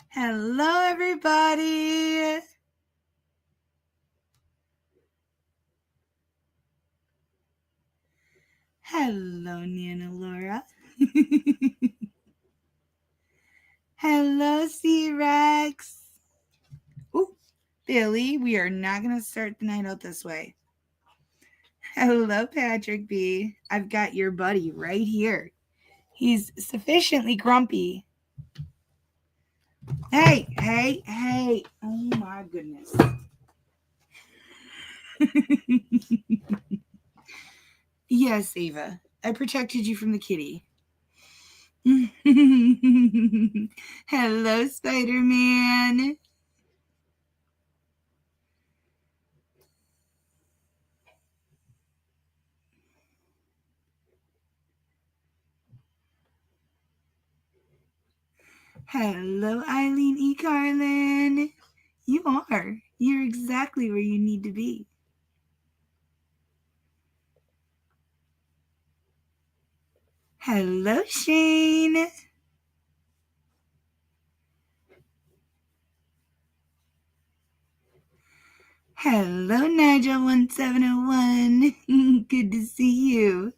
Hello, everybody. Hello, Nana Laura. Hello, C-Rex. Ooh, Billy, we are not going to start the night out this way. Hello, Patrick B. I've got your buddy right here. He's sufficiently grumpy. Hey. Oh, my goodness. Yes, Ava. I protected you from the kitty. Hello, Spider-Man. Hello, Eileen E. Carlin. You are. You're exactly where you need to be. Hello, Shane. Hello, Nigel1701. Good to see you.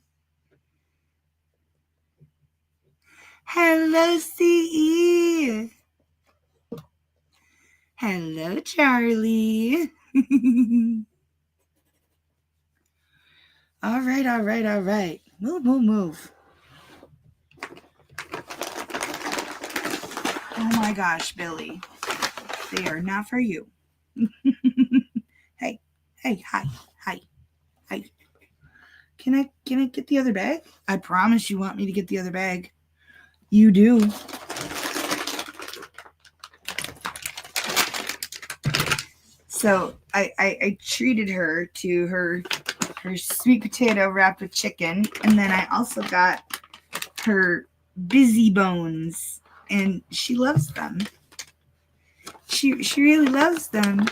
Hello, CE. Hello, Charlie. All right. Move. Oh my gosh, Billy. They are not for you. Hey, hi. Can I get the other bag? I promise you want me to get the other bag. You do. So I treated her to her sweet potato wrapped with chicken, and then I also got her busy bones, and she loves them. She really loves them.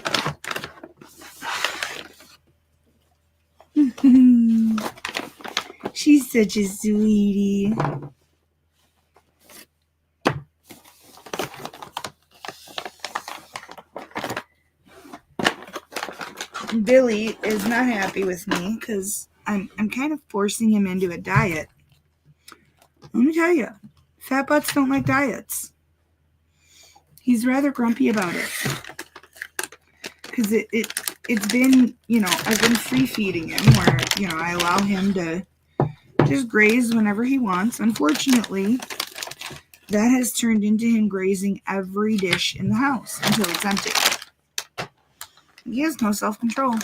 She's such a sweetie. Billy is not happy with me because I'm kind of forcing him into a diet. Let me tell you, fat butts don't like diets. He's rather grumpy about it because it's been, I've been free feeding him where, I allow him to just graze whenever he wants. Unfortunately, that has turned into him grazing every dish in the house until it's empty. He has no self-control.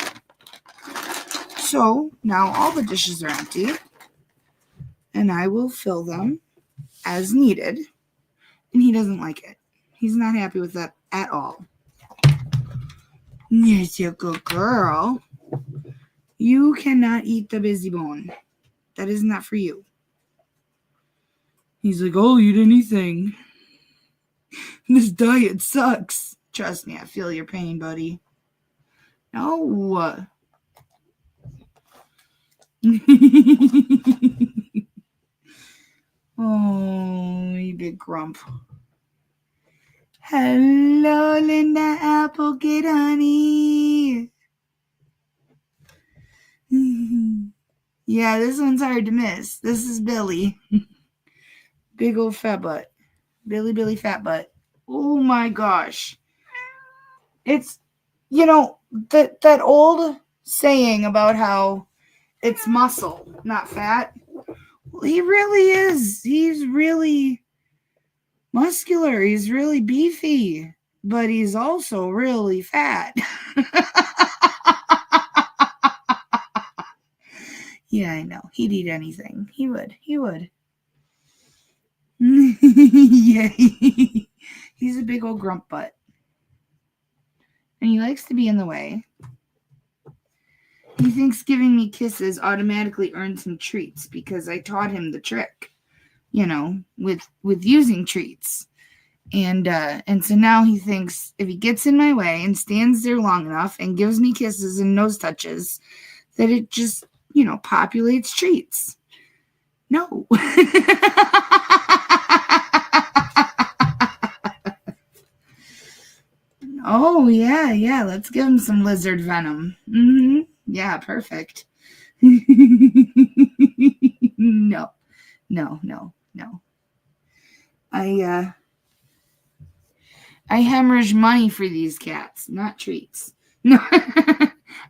So now all the dishes are empty, and I will fill them as needed, and he doesn't like it. He's not happy with that at all. Yes, you good girl. You cannot eat the busy bone. That is not for you. He's like, I'll eat anything. This diet sucks. Trust me, I feel your pain, buddy. No. Oh, you big grump. Hello, Linda Applegate, honey. Yeah, this one's hard to miss. This is Billy. Big old fat butt. Billy fat butt. Oh my gosh. It's, that old saying about how it's muscle, not fat. Well, he really is. He's really muscular. He's really beefy, but he's also really fat. Yeah, I know. He'd eat anything. He would. Yeah. He's a big old grump butt. And he likes to be in the way. He thinks giving me kisses automatically earns him treats because I taught him the trick, with using treats. And so now he thinks if he gets in my way and stands there long enough and gives me kisses and nose touches, that it just, populates treats. No. Yeah, let's give him some lizard venom. Yeah, perfect. No, no, no, no. I hemorrhage money for these cats, not treats. No,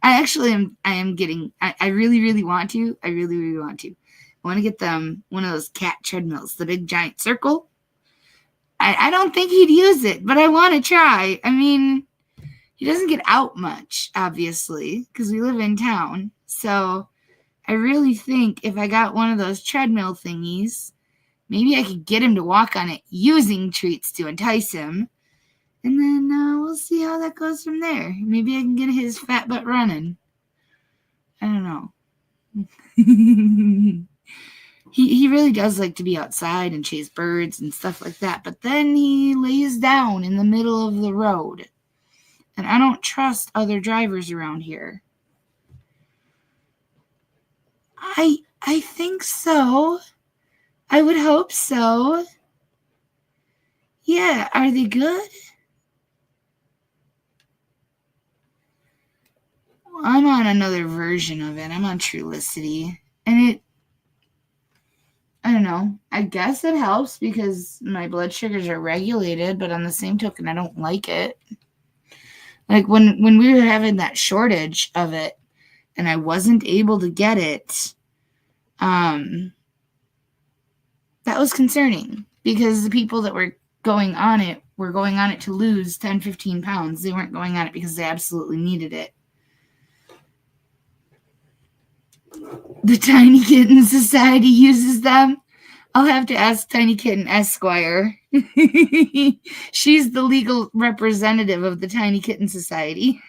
I am getting, I really, really want to. I really, really want to. I want to get them one of those cat treadmills, the big giant circle. I don't think he'd use it, but I want to try. I mean, he doesn't get out much, obviously, because we live in town. So I really think if I got one of those treadmill thingies, maybe I could get him to walk on it using treats to entice him. And then we'll see how that goes from there. Maybe I can get his fat butt running. I don't know. He really does like to be outside and chase birds and stuff like that. But then he lays down in the middle of the road. And I don't trust other drivers around here. I think so. I would hope so. Yeah, are they good? I'm on another version of it. I'm on Trulicity. And I don't know. I guess it helps because my blood sugars are regulated, but on the same token, I don't like it. Like when we were having that shortage of it and I wasn't able to get it, that was concerning because the people that were going on it to lose 10, 15 pounds. They weren't going on it because they absolutely needed it. The Tiny Kitten Society uses them. I'll have to ask Tiny Kitten Esquire. She's the legal representative of the Tiny Kitten Society.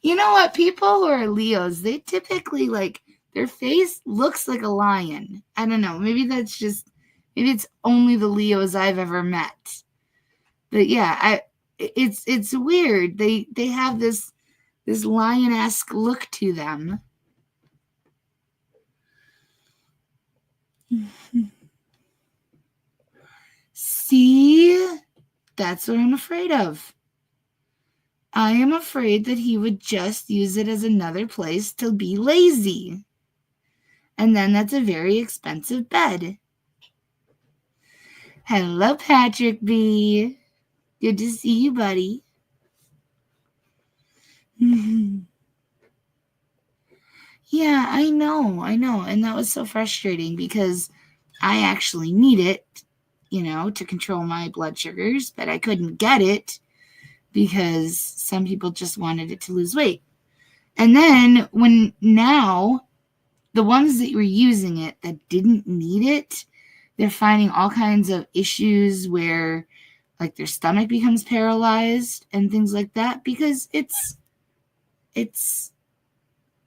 You know what? People who are Leos, they typically their face looks like a lion. I don't know. Maybe it's only the Leos I've ever met. But yeah, it's weird. They have this lion-esque look to them. See? That's what I'm afraid of. I am afraid that he would just use it as another place to be lazy. And then that's a very expensive bed. Hello, Patrick B. Good to see you, buddy. Yeah, I know. And that was so frustrating because I actually need it, to control my blood sugars, but I couldn't get it because some people just wanted it to lose weight. And then now the ones that were using it that didn't need it, they're finding all kinds of issues where their stomach becomes paralyzed and things like that because it's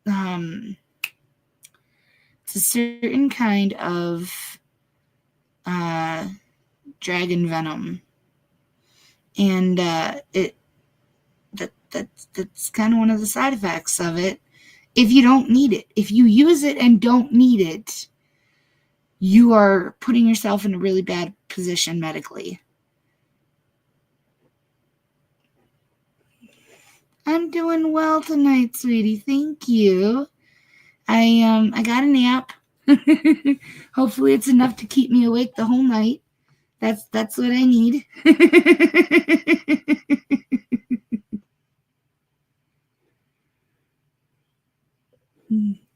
a certain kind of dragon venom, and that's kind of one of the side effects of it. If you don't need it, if you use it and don't need it, you are putting yourself in a really bad position medically. I'm doing well tonight, sweetie. Thank you. I got a nap. Hopefully it's enough to keep me awake the whole night. That's what I need.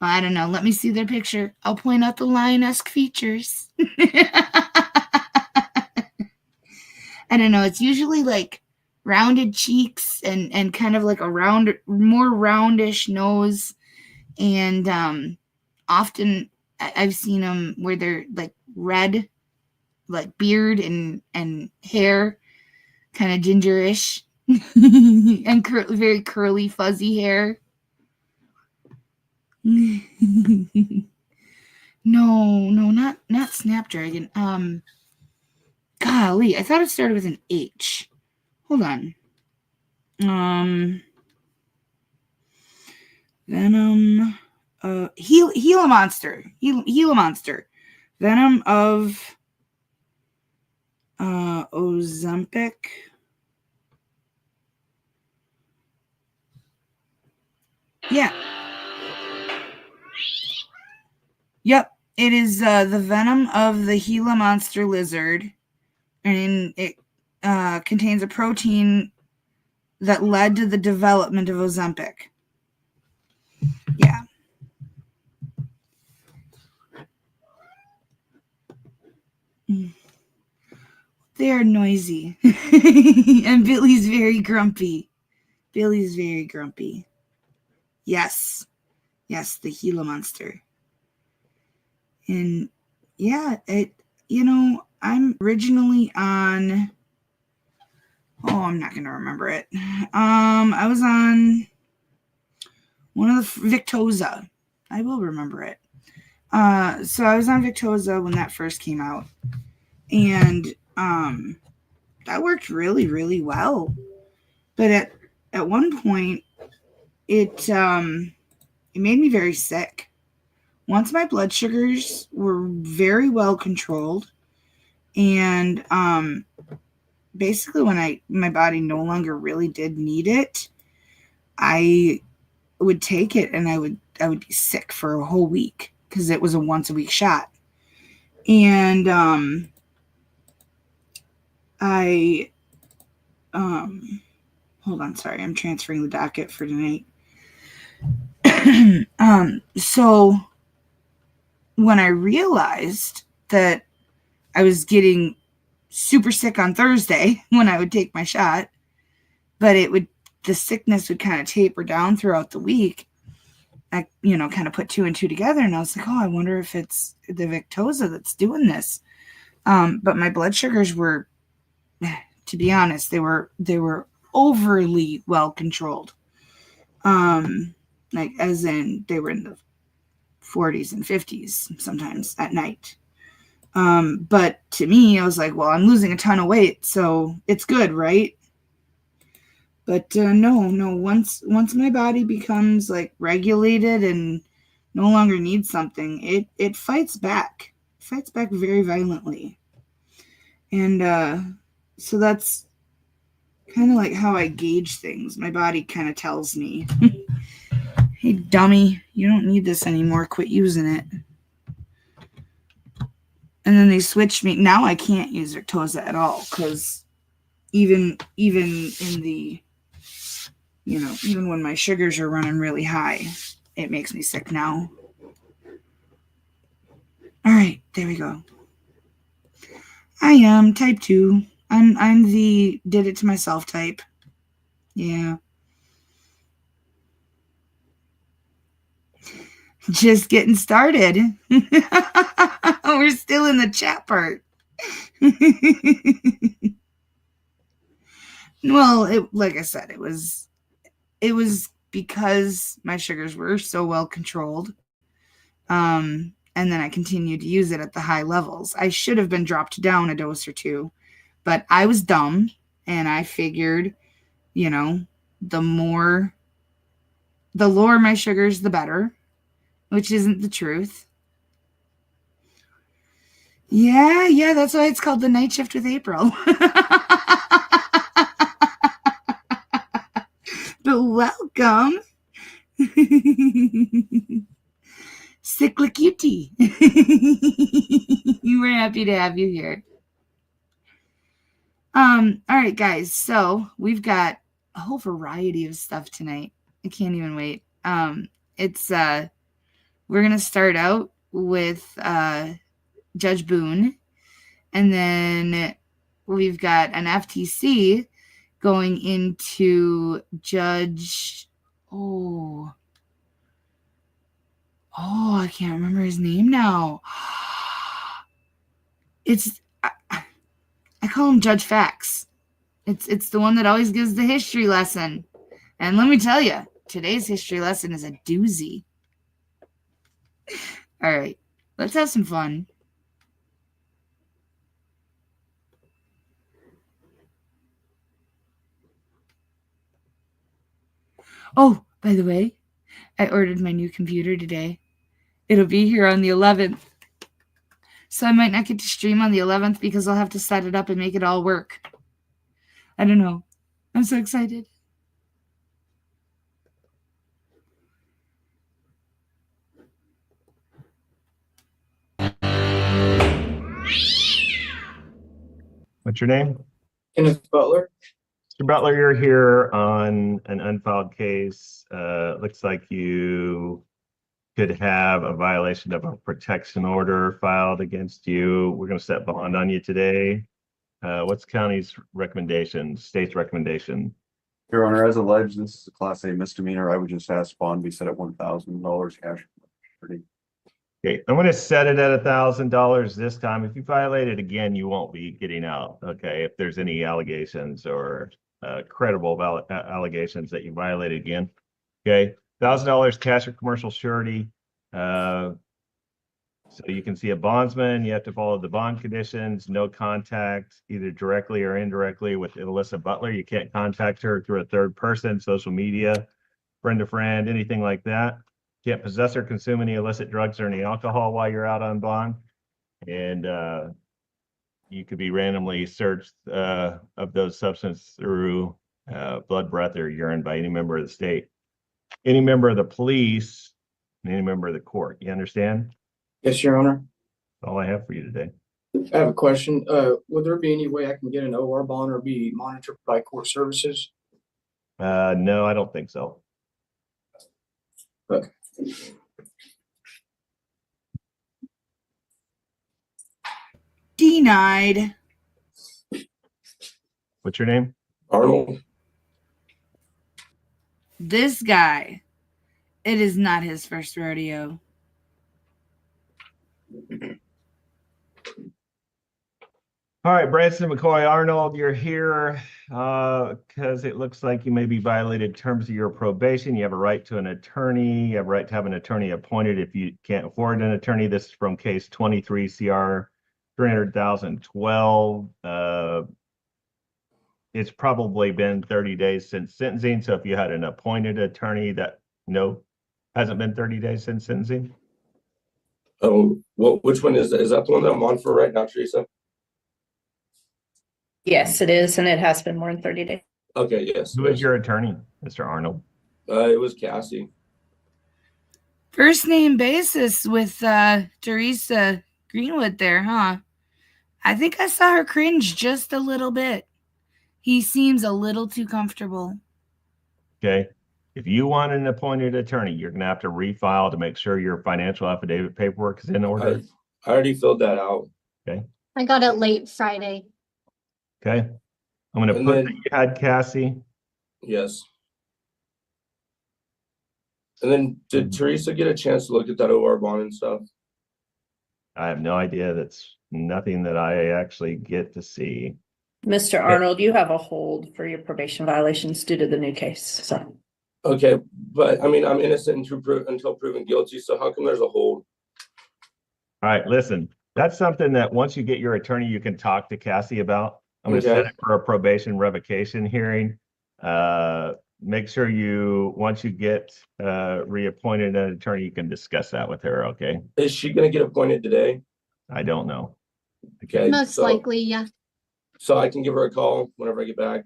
I don't know. Let me see their picture. I'll point out the lion-esque features. I don't know. It's usually rounded cheeks and kind of like a more roundish nose. And often I've seen them where they're red, beard and hair, kind of gingerish, and very curly, fuzzy hair. No, not Snapdragon. Golly, I thought it started with an H. Hold on. Venom. Gila Monster. Venom of Ozempic. Yeah. Yep. It is the venom of the Gila monster lizard, and it contains a protein that led to the development of Ozempic. Yeah. They are noisy. And Billy's very grumpy. Yes. Yes, the Gila monster. And yeah, I'm originally on, I'm not going to remember it. I was on one of the Victoza. I will remember it. So I was on Victoza when that first came out. And that worked really, really well. But at one point, it made me very sick. Once my blood sugars were very well controlled, and basically when my body no longer really did need it, I would take it and I would be sick for a whole week because it was a once a week shot. And hold on, sorry, I'm transferring the docket for tonight. So when I realized that I was getting super sick on Thursday when I would take my shot, but the sickness would kind of taper down throughout the week, I, kind of put two and two together, and I was like, oh, I wonder if it's the Victoza that's doing this. But my blood sugars were, to be honest, they were overly well controlled. Like as in they were in the 40s and 50s sometimes at night. But to me, I was like, well, I'm losing a ton of weight, so it's good, right? But no. Once my body becomes like regulated and no longer needs something, it fights back. It fights back very violently. And so that's kind of like how I gauge things. My body kind of tells me, hey, dummy, you don't need this anymore. Quit using it. And then they switched me. Now I can't use Victoza at all because even in the, even when my sugars are running really high, it makes me sick now. All right, there we go. I am type 2. I'm the did it to myself type. Yeah. Just getting started. We're still in the chat part. Well, like I said, it was because my sugars were so well controlled. And then I continued to use it at the high levels. I should have been dropped down a dose or two, but I was dumb and I figured, the lower my sugars, the better, which isn't the truth. Yeah, that's why it's called the Night Shift with April. But welcome. Cyclic cutie. We're happy to have you here. All right, guys. So we've got a whole variety of stuff tonight. I can't even wait. We're gonna start out with Judge Boone, and then we've got an FTC going into Judge. I can't remember his name now. I call him Judge Fax. It's the one that always gives the history lesson. And let me tell you, today's history lesson is a doozy. All right, let's have some fun. Oh, by the way, I ordered my new computer today. It'll be here on the 11th. So I might not get to stream on the 11th because I'll have to set it up and make it all work. I don't know. I'm so excited. What's your name? Kenneth Butler. Mr. Butler, you're here on an unfiled case. Looks like you could have a violation of a protection order filed against you. We're going to set bond on you today. What's county's recommendation, state's recommendation? Your Honor, as alleged, this is a Class A misdemeanor. I would just ask bond be set at $1,000 cash. Okay, I'm going to set it at $1,000 this time. If you violate it again, you won't be getting out. Okay, if there's any allegations or credible allegations that you violated again. Okay, $1,000 cash or commercial surety. So you can see a bondsman. You have to follow the bond conditions. No contact, either directly or indirectly, with Alyssa Butler. You can't contact her through a third person, social media, friend to friend, anything like that. Can't possess or consume any illicit drugs or any alcohol while you're out on bond. And you could be randomly searched of those substances through blood, breath, or urine by any member of the state, any member of the police, and any member of the court. You understand? Yes, Your Honor. That's all I have for you today. I have a question. Would there be any way I can get an OR bond or be monitored by court services? No, I don't think so. Okay. Denied. What's your name? Arnold. This guy, it is not his first rodeo. All right, Branson McCoy Arnold, you're here because it looks like you maybe violated terms of your probation. You have a right to an attorney. You have a right to have an attorney appointed if you can't afford an attorney. This is from case 23 CR 300,012. It's probably been 30 days since sentencing. So if you had an appointed attorney that hasn't been 30 days since sentencing. Oh, which one is that? Is that the one that I'm on for right now, Teresa? Yes, it is, and it has been more than 30 days. Okay, yes. Who is your attorney, Mr. Arnold? It was Cassie. First name basis with Teresa Greenwood there, huh? I think I saw her cringe just a little bit. He seems a little too comfortable. Okay. If you want an appointed attorney, you're going to have to refile to make sure your financial affidavit paperwork is in order. I already filled that out. Okay. I got it late Friday. Okay. I'm going to put that you had Cassie. Yes. And then did Teresa get a chance to look at that OR bond and stuff? I have no idea. That's nothing that I actually get to see. Mr. Arnold, you have a hold for your probation violations due to the new case. So, Okay, but I mean, I'm innocent until proven guilty. So how come there's a hold? All right, listen, that's something that once you get your attorney, you can talk to Cassie about. I'm going to set it for a probation revocation hearing. Make sure once you get reappointed an attorney, you can discuss that with her. Okay. Is she going to get appointed today? I don't know. Okay. Most likely, yeah. So I can give her a call whenever I get back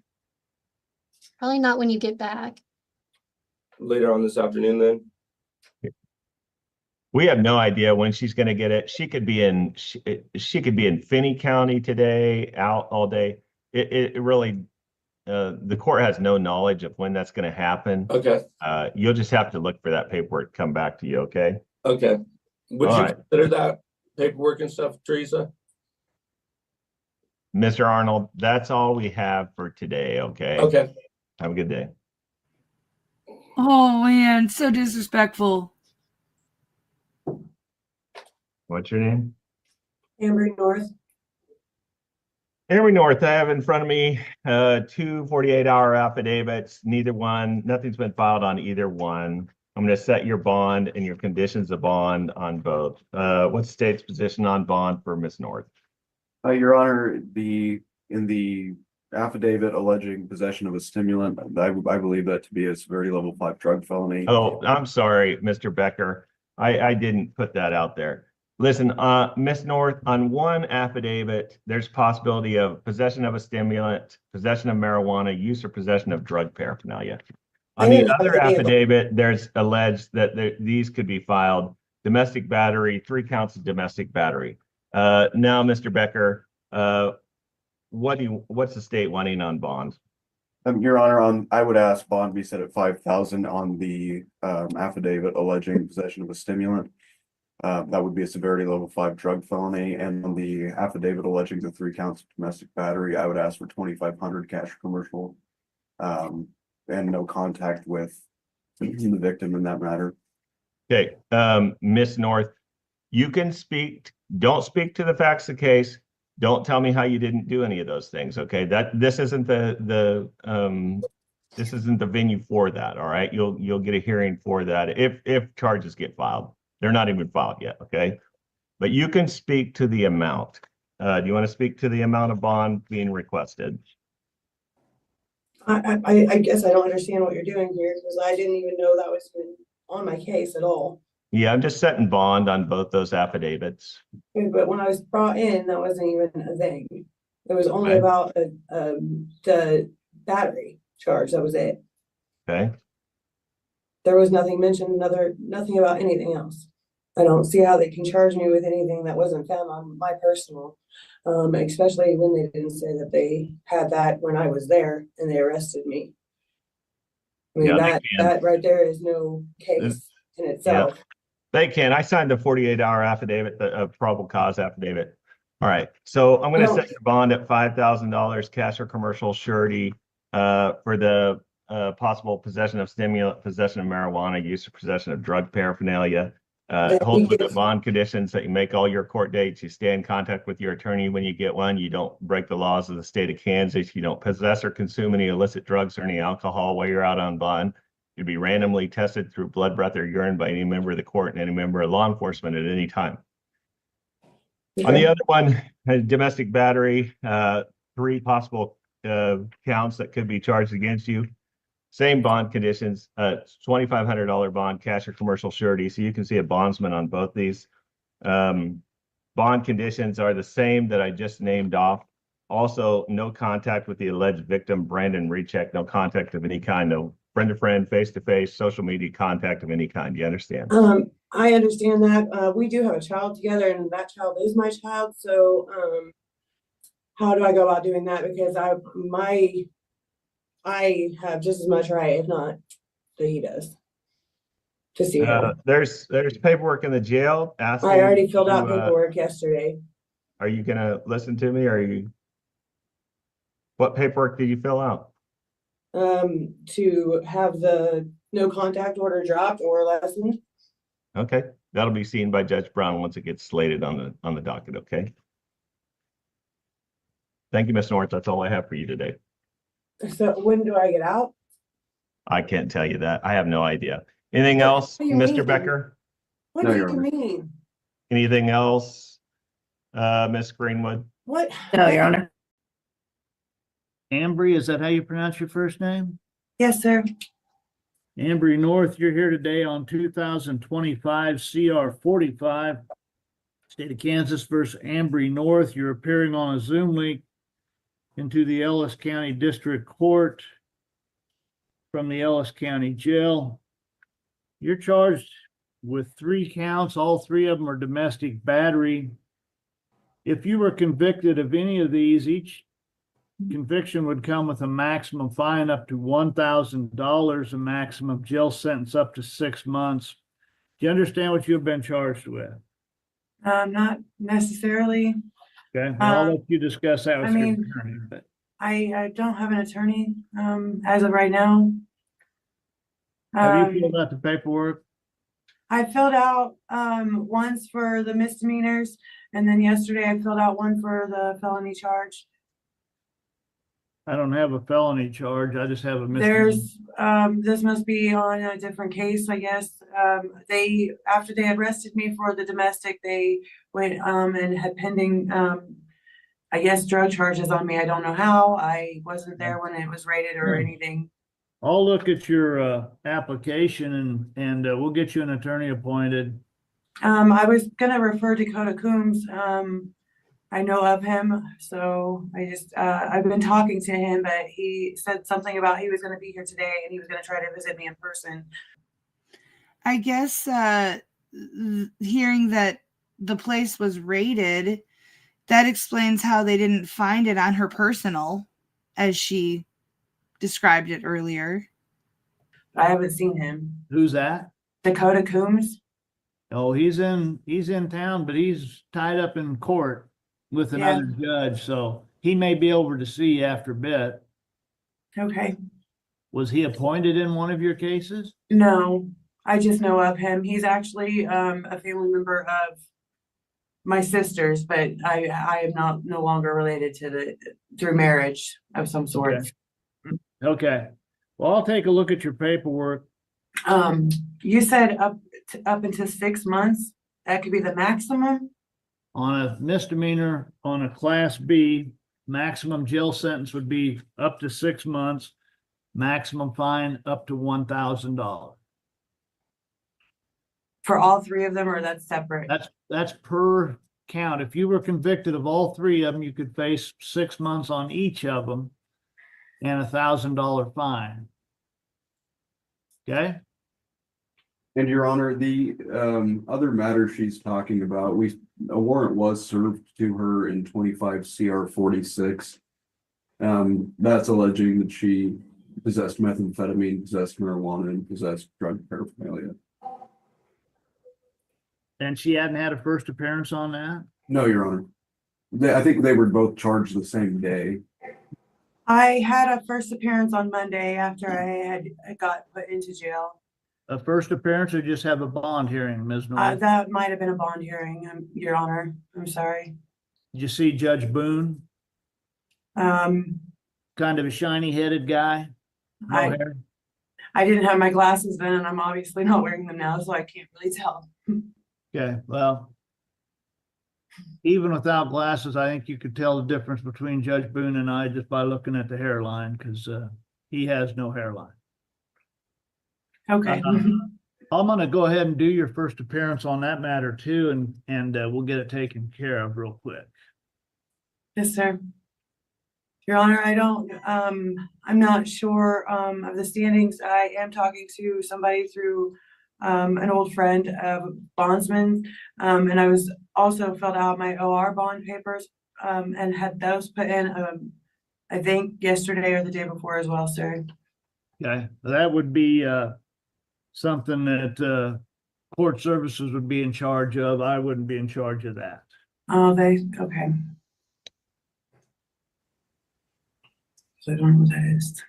Probably not when you get back. later on this afternoon then. We have no idea when she's going to get it. She could be in Finney County today, out all day. It really, the court has no knowledge of when that's going to happen. Okay. You'll just have to look for that paperwork to come back to you. Okay. Okay. Would All you right. consider that paperwork and stuff, Teresa? Mr. Arnold, that's all we have for today. Okay. Okay. Have a good day. Oh man, so disrespectful. What's your name? Amory North. Amory North, I have in front of me 2 48-hour affidavits. Nothing's been filed on either one. I'm going to set your bond and your conditions of bond on both. What's the state's position on bond for Ms. North? Your Honor, in the affidavit alleging possession of a stimulant, I believe that to be a severity level 5 drug felony. Oh, I'm sorry, Mr. Becker. I didn't put that out there. Listen, Miss North, on one affidavit, there's possibility of possession of a stimulant, possession of marijuana, use or possession of drug paraphernalia. I On the didn't have other any of them. affidavit, there's alleged that these could be filed domestic battery, 3 counts of domestic battery. Now, Mr. Becker, what's the state wanting on bond? Your Honor, I would ask bond be set at 5,000 on the affidavit alleging possession of a stimulant. That would be a severity level 5 drug felony, and on the affidavit alleging the 3 counts of domestic battery, I would ask for 2,500 cash or commercial, and no contact with the victim in that matter. Okay, Miss North, you can speak, don't speak to the facts of the case. Don't tell me how you didn't do any of those things, okay? This isn't the venue for that, all right? You'll get a hearing for that if charges get filed. They're not even filed yet, okay? But you can speak to the amount. Do you want to speak to the amount of bond being requested? I guess I don't understand what you're doing here because I didn't even know that was even on my case at all. Yeah, I'm just setting bond on both those affidavits. But when I was brought in, that wasn't even a thing. It was only Okay. about the battery charge. That was it. Okay. There was nothing mentioned, nothing about anything else. I don't see how they can charge me with anything that wasn't found on my personal, especially when they didn't say that they had that when I was there and they arrested me. I mean, Yeah, that right there is no case in itself. They can. I signed the 48-hour affidavit, the probable cause affidavit. All right. So I'm going to set your bond at $5,000 cash or commercial surety for the possible possession of stimulant, possession of marijuana, use or possession of drug paraphernalia. Holds with the bond conditions that you make all your court dates. You stay in contact with your attorney when you get one. You don't break the laws of the state of Kansas. You don't possess or consume any illicit drugs or any alcohol while you're out on bond. You'd be randomly tested through blood, breath, or urine by any member of the court and any member of law enforcement at any time. Okay. On the other one, domestic battery, 3 possible counts that could be charged against you. Same bond conditions, $2,500 bond, cash or commercial surety. So you can see a bondsman on both these. Bond conditions are the same that I just named off. Also, no contact with the alleged victim, Brandon Recheck, no contact of any kind, no friend to friend, face to face, social media contact of any kind. Do you understand? I understand that. We do have a child together and that child is my child. So, how do I go about doing that? Because I have just as much right, if not, that he does. To see him. There's paperwork in the jail asking. I already filled out paperwork yesterday. Are you gonna listen to me? What paperwork did you fill out? To have the no contact order dropped or lessened. Okay, that'll be seen by Judge Brown once it gets slated on the docket, okay? Thank you, Ms. North. That's all I have for you today. So when do I get out? I can't tell you that. I have no idea. Anything else, What do you Mr. mean? Becker? What No, do Your you Honor. mean? Anything else, Ms. Greenwood? What? No, Your Honor. Ambry, is that how you pronounce your first name? Yes, sir. Ambry North, you're here today on 2025 CR 45, State of Kansas versus Ambry North. You're appearing on a Zoom link into the Ellis County District Court from the Ellis County Jail. You're charged with 3 counts. All 3 of them are domestic battery. If you were convicted of any of these, each conviction would come with a maximum fine up to $1,000, a maximum jail sentence up to 6 months. Do you understand what you've been charged with? Not necessarily. Okay, I'll let you discuss that with I your mean, attorney, but I don't have an attorney, as of right now. have you filled out the paperwork? I filled out, once for the misdemeanors, and then yesterday I filled out one for the felony charge. I don't have a felony charge. I just have a misdemeanor. There's, this must be on a different case, I guess. After they arrested me for the domestic, they went, and had pending, I guess, drug charges on me. I don't know how. I wasn't there when it was raided or anything. I'll look at your application and we'll get you an attorney appointed. I was gonna refer Dakota Coombs. I know of him, so I've been talking to him, but he said something about he was gonna be here today and he was gonna try to visit me in person. I guess hearing that the place was raided, that explains how they didn't find it on her personal, as she described it earlier. I haven't seen him. Who's that? Dakota Coombs? Oh, he's in town, but he's tied up in court with another judge, so he may be over to see you after a bit. Okay. Was he appointed in one of your cases? No, I just know of him. He's actually a family member of my sister's, but I am no longer related to through marriage of some sort. Okay. Well, I'll take a look at your paperwork. You said up until 6 months, that could be the maximum? On a misdemeanor, on a class B, maximum jail sentence would be up to 6 months, maximum fine up to $1,000. For all three of them, or that's separate? That's per count. If you were convicted of all three of them, you could face 6 months on each of them and $1,000 fine. Okay? And Your Honor, the other matter she's talking about, a warrant was served to her in 25 CR 46. That's alleging that she possessed methamphetamine, possessed marijuana, and possessed drug paraphernalia. And she hadn't had a first appearance on that? No, Your Honor. I think they were both charged the same day. I had a first appearance on Monday after I got put into jail. A first appearance or just have a bond hearing, Ms. North? That might have been a bond hearing, Your Honor. I'm sorry. Did you see Judge Boone? Um, Kind of a shiny headed guy? No hair? I didn't have my glasses then, and I'm obviously not wearing them now, so I can't really tell. Okay, well, even without glasses, I think you could tell the difference between Judge Boone and I just by looking at the hairline, because he has no hairline. Okay. I'm gonna go ahead and do your first appearance on that matter too, and we'll get it taken care of real quick. Yes, sir. Your Honor, I'm not sure of the standings. I am talking to somebody through an old friend of bondsman, and I was also filled out my OR bond papers and had those put in, I think yesterday or the day before as well, sir. Okay, that would be something that court services would be in charge of. I wouldn't be in charge of that. Oh, okay. So I don't know what that is.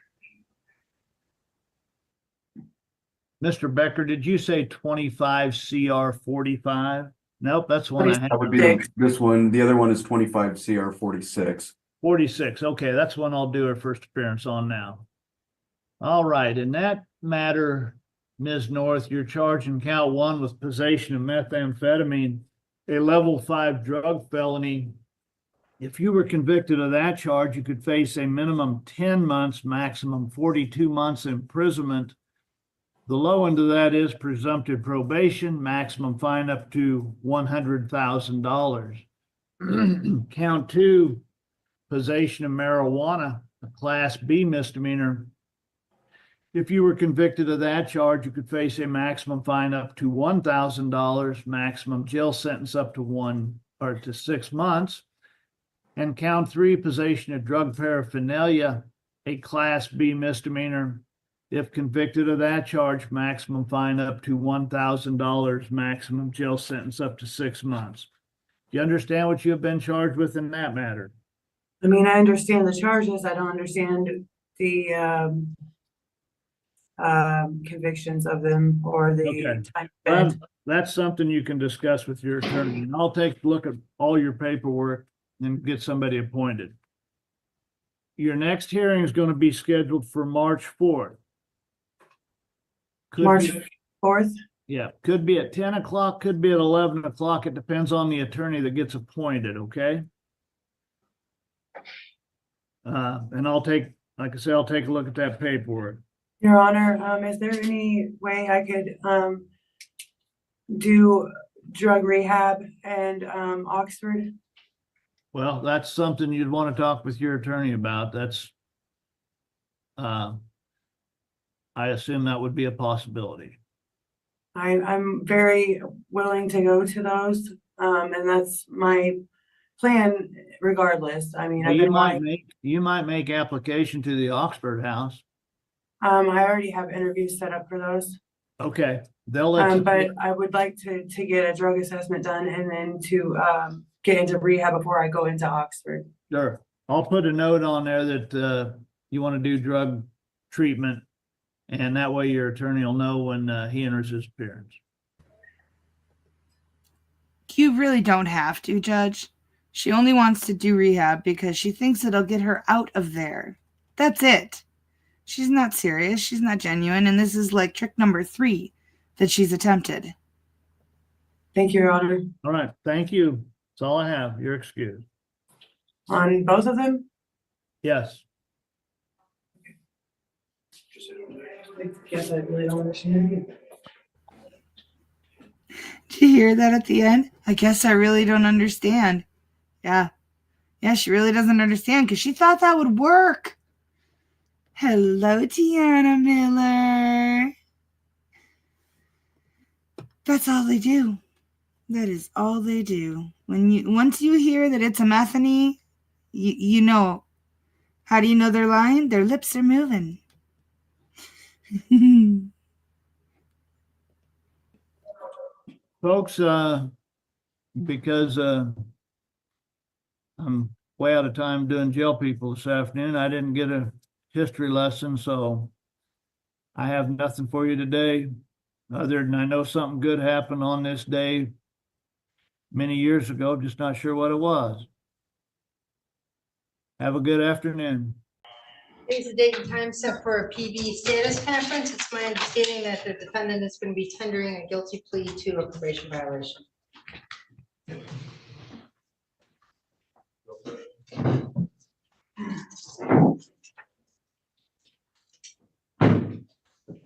Mr. Becker, did you say 25 CR 45? Nope, that's one I have. That would be this one. The other one is 25 CR 46. 46. Okay, that's one I'll do our first appearance on now. All right, in that matter, Ms. North, you're charged in count 1 with possession of methamphetamine, a level 5 drug felony. If you were convicted of that charge, you could face a minimum 10 months, maximum 42 months imprisonment. The low end of that is presumptive probation, maximum fine up to $100,000. Count 2, possession of marijuana, a class B misdemeanor. If you were convicted of that charge, you could face a maximum fine up to $1,000, maximum jail sentence up to 6 months. And count 3, possession of drug paraphernalia, a class B misdemeanor. If convicted of that charge, maximum fine up to $1,000, maximum jail sentence up to 6 months. Do you understand what you have been charged with in that matter? I mean, I understand the charges. I don't understand the convictions of them or the time spent. That's something you can discuss with your attorney. And I'll take a look at all your paperwork and get somebody appointed. Your next hearing is going to be scheduled for March 4th. March 4th? Yeah, could be at 10 o'clock, could be at 11 o'clock. It depends on the attorney that gets appointed, okay? And I'll take, like I said, I'll take a look at that paperwork. Your Honor, is there any way I could do drug rehab and, Oxford. Well, that's something you'd want to talk with your attorney about. That's, I assume that would be a possibility. I'm very willing to go to those, and that's my plan regardless. I mean, Well, I've been wanting, you might make application to the Oxford House. I already have interviews set up for those. Okay, they'll let you. But I would like to get a drug assessment done and then to, get into rehab before I go into Oxford. Sure. I'll put a note on there that, you want to do drug treatment. And that way your attorney will know when, he enters his appearance. You really don't have to, Judge. She only wants to do rehab because she thinks it'll get her out of there. That's it. She's not serious. She's not genuine. And this is like trick number 3 that she's attempted. Thank you, Your Honor. All right, thank you. That's all I have. You're excused. On both of them? Yes. I guess I really don't understand. Did you hear that at the end? I guess I really don't understand. Yeah. Yeah, she really doesn't understand because she thought that would work. Hello, Tiana Miller. That's all they do. That is all they do. Once you hear that it's a metheny, you know. How do you know they're lying? Their lips are moving. Folks, because I'm way out of time doing jail people this afternoon, I didn't get a history lesson, so I have nothing for you today, other than I know something good happened on this day many years ago, just not sure what it was. Have a good afternoon. Today's the date and time set for a PB status conference. It's my understanding that the defendant is going to be tendering a guilty plea to a probation violation.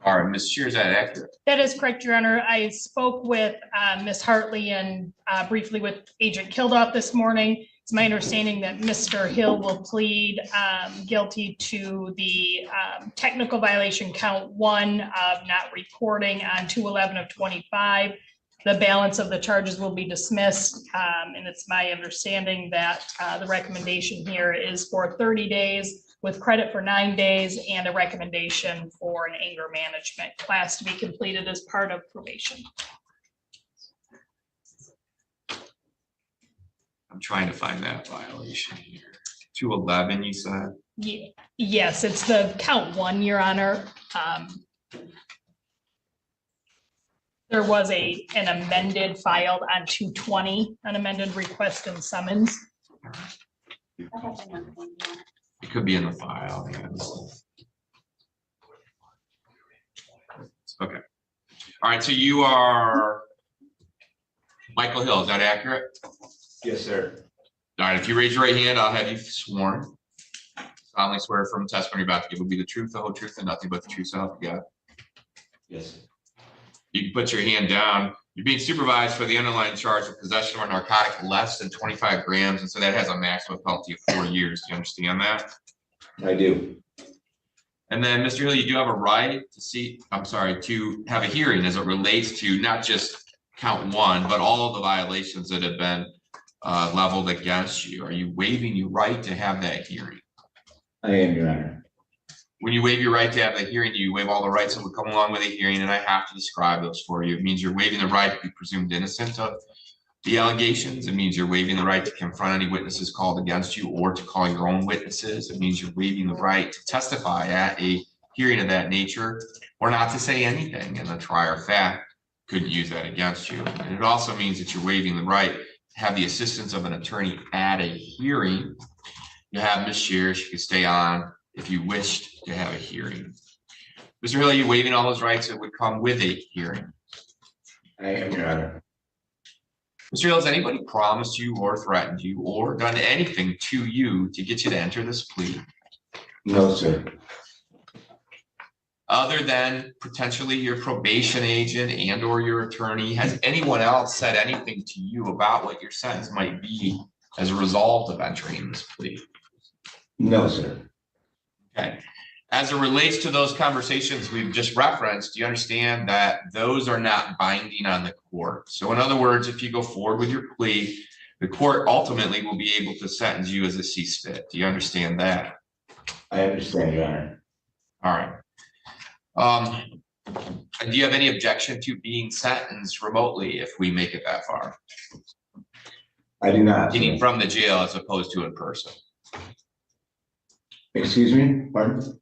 All right, Ms. Shear, is that accurate? That is correct, Your Honor. I spoke with Ms. Hartley and briefly with Agent Kildoff this morning. It's my understanding that Mr. Hill will plead guilty to the technical violation count 1 of not reporting on 2/11/25. The balance of the charges will be dismissed, and it's my understanding that the recommendation here is for 30 days with credit for 9 days and a recommendation for an anger management class to be completed as part of probation. I'm trying to find that violation here. 211, you said? Yeah, yes, it's the count 1, Your Honor. There was an amended filed on 220, an amended request and summons. It could be in the file. Yeah. Okay. All right, so you are Michael Hill, is that accurate? Yes, sir. All right, if you raise your right hand, I'll have you sworn. Solemnly swear from testimony you're about to give will be the truth, the whole truth, and nothing but the truth, so help you God. Yes. You can put your hand down. You're being supervised for the underlying charge of possession of a narcotic less than 25 grams, and so that has a maximum penalty of 4 years. Do you understand that? I do. And then, Mr. Hill, you do have a right to have a hearing as it relates to not just count 1, but all of the violations that have been leveled against you. Are you waiving your right to have that hearing? I am, Your Honor. When you waive your right to have the hearing, you waive all the rights that would come along with a hearing, and I have to describe those for you. It means you're waiving the right to be presumed innocent of the allegations. It means you're waiving the right to confront any witnesses called against you or to call your own witnesses. It means you're waiving the right to testify at a hearing of that nature or not to say anything, and the trier of fact could use that against you. And it also means that you're waiving the right to have the assistance of an attorney at a hearing. You have Ms. Shear, she can stay on if you wished to have a hearing. Mr. Hill, are you waiving all those rights that would come with a hearing? I am, Your Honor. Mr. Hill, has anybody promised you or threatened you or done anything to you to get you to enter this plea? No, sir. other than potentially your probation agent and or your attorney, has anyone else said anything to you about what your sentence might be as a result of entering this plea? No, sir. Okay. As it relates to those conversations we've just referenced, you understand that those are not binding on the court. So in other words, if you go forward with your plea, the court ultimately will be able to sentence you as it sees fit. Do you understand that? I understand, Your Honor. All right. Do you have any objection to being sentenced remotely if we make it that far? I do not. Meaning from the jail as opposed to in person. Excuse me, pardon? Do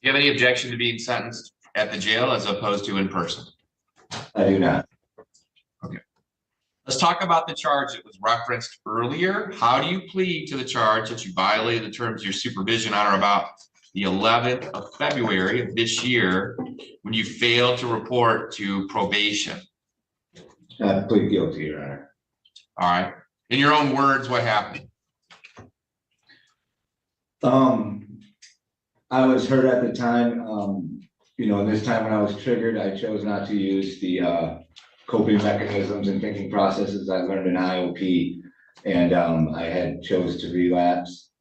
you have any objection to being sentenced at the jail as opposed to in person? I do not. Okay. Let's talk about the charge that was referenced earlier. How do you plead to the charge that you violated the terms of your supervision on or about the 11th of February of this year when you failed to report to probation? I plead guilty, Your Honor. All right. In your own words, what happened? I was hurt at the time. This time when I was triggered, I chose not to use the coping mechanisms and thinking processes I learned in IOP, and I had chose to relapse.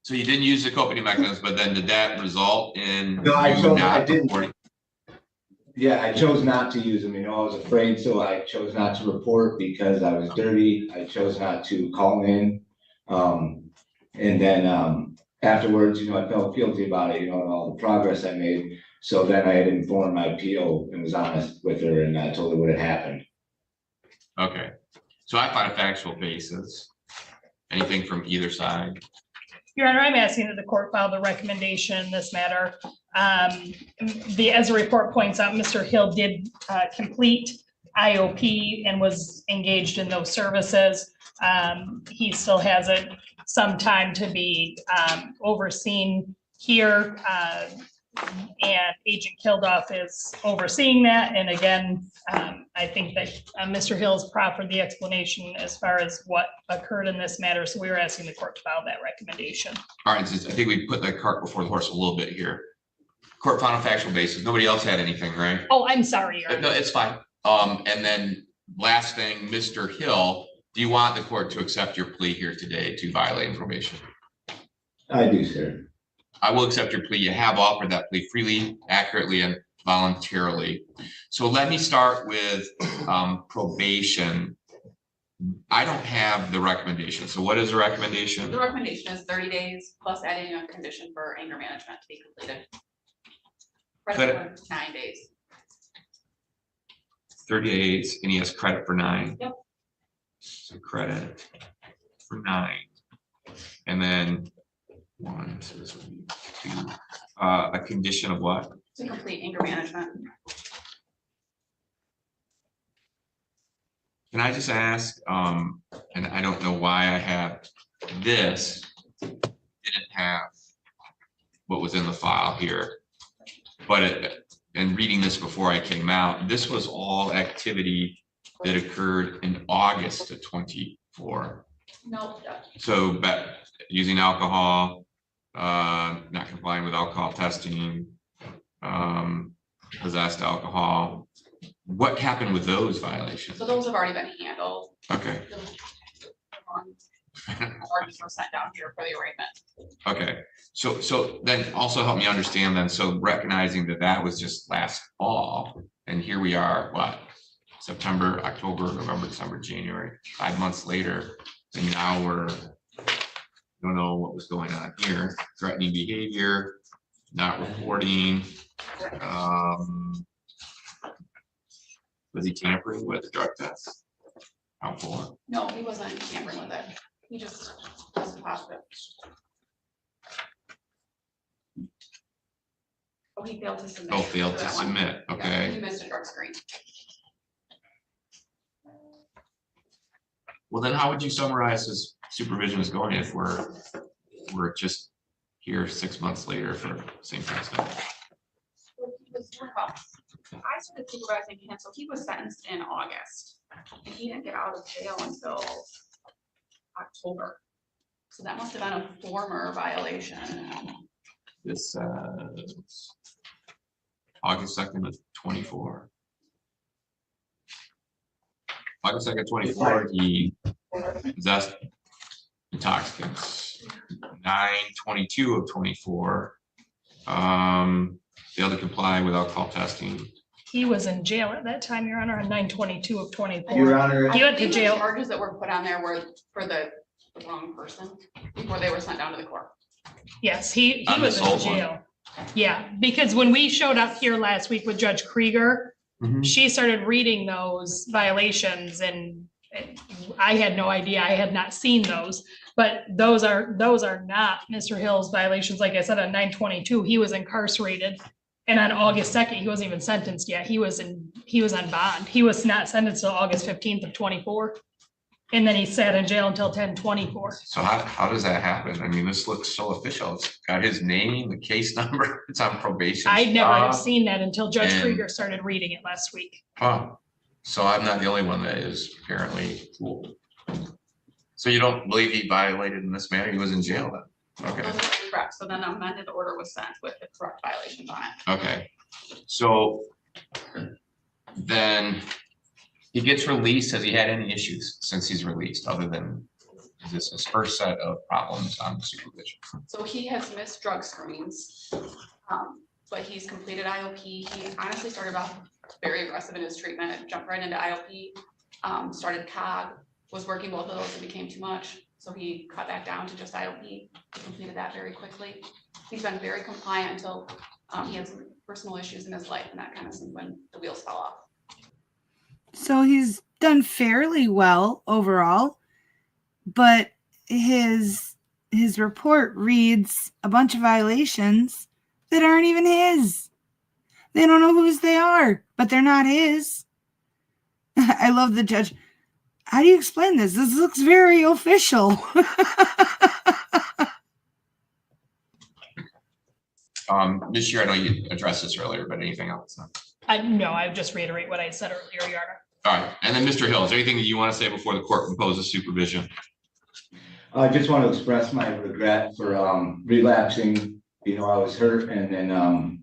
So you didn't use the coping mechanisms, but then did that result in No, I didn't. reporting? Yeah, I chose not to use them. I was afraid, so I chose not to report because I was dirty. I chose not to call in. And then afterwards, I felt guilty about it, and all the progress I made. So then I had informed my PO and was honest with her, and I told her what had happened. Okay. So I find a factual basis. Anything from either side? Your Honor, I'm asking that the court file the recommendation in this matter. As the report points out, Mr. Hill did complete IOP and was engaged in those services. He still has some time to be overseen here. And Agent Kilduff is overseeing that. And again, I think that Mr. Hill's proffered the explanation as far as what occurred in this matter. So we were asking the court to file that recommendation. All right, I think we put the cart before the horse a little bit here. Court found on factual basis. Nobody else had anything, right? Oh, I'm sorry, Your Honor. No, it's fine. And then last thing, Mr. Hill, do you want the court to accept your plea here today to violate probation? I do, sir. I will accept your plea. You have offered that plea freely, accurately, and voluntarily. So let me start with probation. I don't have the recommendation. So what is the recommendation? The recommendation is 30 days plus adding a condition for anger management to be completed. Credit for 9 days. 30 days, and he has credit for 9. Yep. So credit for 9. And then 1, so this would be 2. A condition of what? To complete anger management. Can I just ask, and I don't know why I have this, didn't have what was in the file here, but and reading this before I came out, this was all activity that occurred in August of 24. No. So using alcohol, not complying with alcohol testing, possessed alcohol. What happened with those violations? So those have already been handled. Okay. Charges were sent down here for the arraignment. Okay. So then also help me understand then, so recognizing that that was just last fall, and here we are, what? September, October, November, December, January, 5 months later, and now don't know what was going on here. Threatening behavior, not reporting. Was he tampering with the drug test? How for? No, he wasn't tampering with it. He just tested positive. Oh, he failed to submit. Oh, failed to that one. submit. Yeah, Okay. he missed a drug screen. Well, then how would you summarize his supervision is going if we're just here 6 months later for same kind of stuff? I started supervising him, so he was sentenced in August, and he didn't get out of jail until October. So that must have been a former violation. This August 2nd of 24. August 2nd, 24, he possessed intoxicants. 9/22 of 24. Failed to comply with alcohol testing. He was in jail at that time, Your Honor, on 9/22 of 24. Your Honor. He went to think the jail. charges that were put on there were for the wrong person before they were sent down to the court. Yes, he On was this in old one. jail. Yeah, because when we showed up here last week with Judge Krieger, she started reading those violations and I had no idea. I had not seen those. But those are not Mr. Hill's violations. Like I said, on 9/22, he was incarcerated. And on August 2nd, he wasn't even sentenced yet. He was on bond. He was not sentenced until August 15th of 24. And then he sat in jail until 10/24. So how does that happen? I mean, this looks so official. It's got his name, the case number, it's on probation. I never have stop. seen that until Judge and- Krieger started reading it last week. Huh. So I'm not the only one that is apparently fooled. So you don't believe he violated in this manner? He was in jail then? Okay. Those are correct. So then an amended order was sent with the correct violations on it. Okay. So then he gets released. Has he had any issues since he's released other than is this his first set of problems on supervision? So he has missed drug screens, but he's completed IOP. He honestly started off very aggressive in his treatment, jumped right into IOP, started COG, was working both of those, it became too much. So he cut that down to just IOP. He completed that very quickly. He's been very compliant until he had some personal issues in his life and that kind of thing when the wheels fell off. So he's done fairly well overall, but his report reads a bunch of violations that aren't even his. They don't know whose they are, but they're not his. I love the judge. How do you explain this? This looks very official. This year, I know you addressed this earlier, but anything else? No, I just reiterate what I said earlier, Your Honor. All right, and then Mr. Hill, is there anything that you want to say before the court imposes supervision? I just want to express my regret for relapsing. You know, I was hurt, and then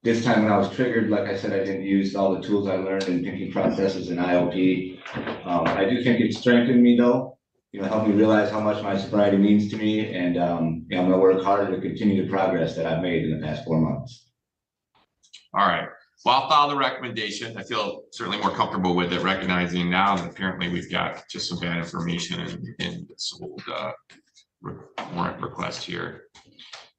this time when I was triggered, like I said, I didn't use all the tools I learned in thinking processes and IOP. I do think it strengthened me though. You know, helped me realize how much my sobriety means to me, and I'm going to work harder to continue the progress that I've made in the past 4 months. All right. Well, I'll follow the recommendation. I feel certainly more comfortable with it, recognizing now that apparently we've got just some bad information in this old warrant request here.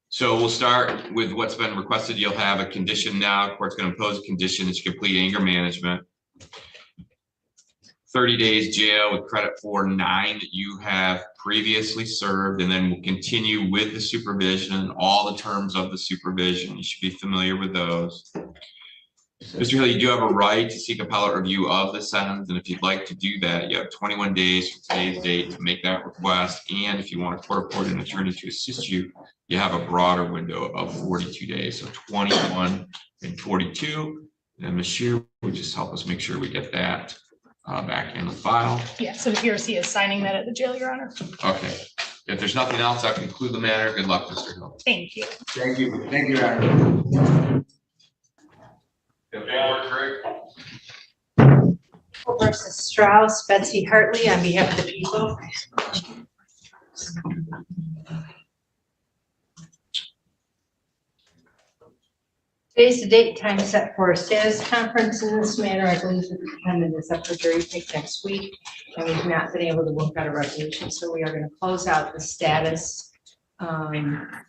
So we'll start with what's been requested. You'll have a condition now. Court's going to impose a condition that you complete anger management. 30 days jail with credit for 9 that you have previously served, and then we'll continue with the supervision, all the terms of the supervision. You should be familiar with those. Mr. Hill, you do have a right to seek appellate review of the sentence, and if you'd like to do that, you have 21 days from today's date to make that request. And if you want a court-appointed attorney to assist you, you have a broader window of 42 days, so 21 and 42. And Ms. Shear would just help us make sure we get that back in the file. Yeah, so here's he is signing that at the jail, Your Honor. Okay. If there's nothing else, I'll conclude the matter. Good luck, Mr. Hill. Thank you. Thank you. Thank you, Your Honor. Versus Strauss, Betsy Hartley on behalf of the people. Today's the date and time set for a status conference in this matter. I believe that the defendant is up for jury pick next week, and we've not been able to work out a resolution, so we are going to close out the status conference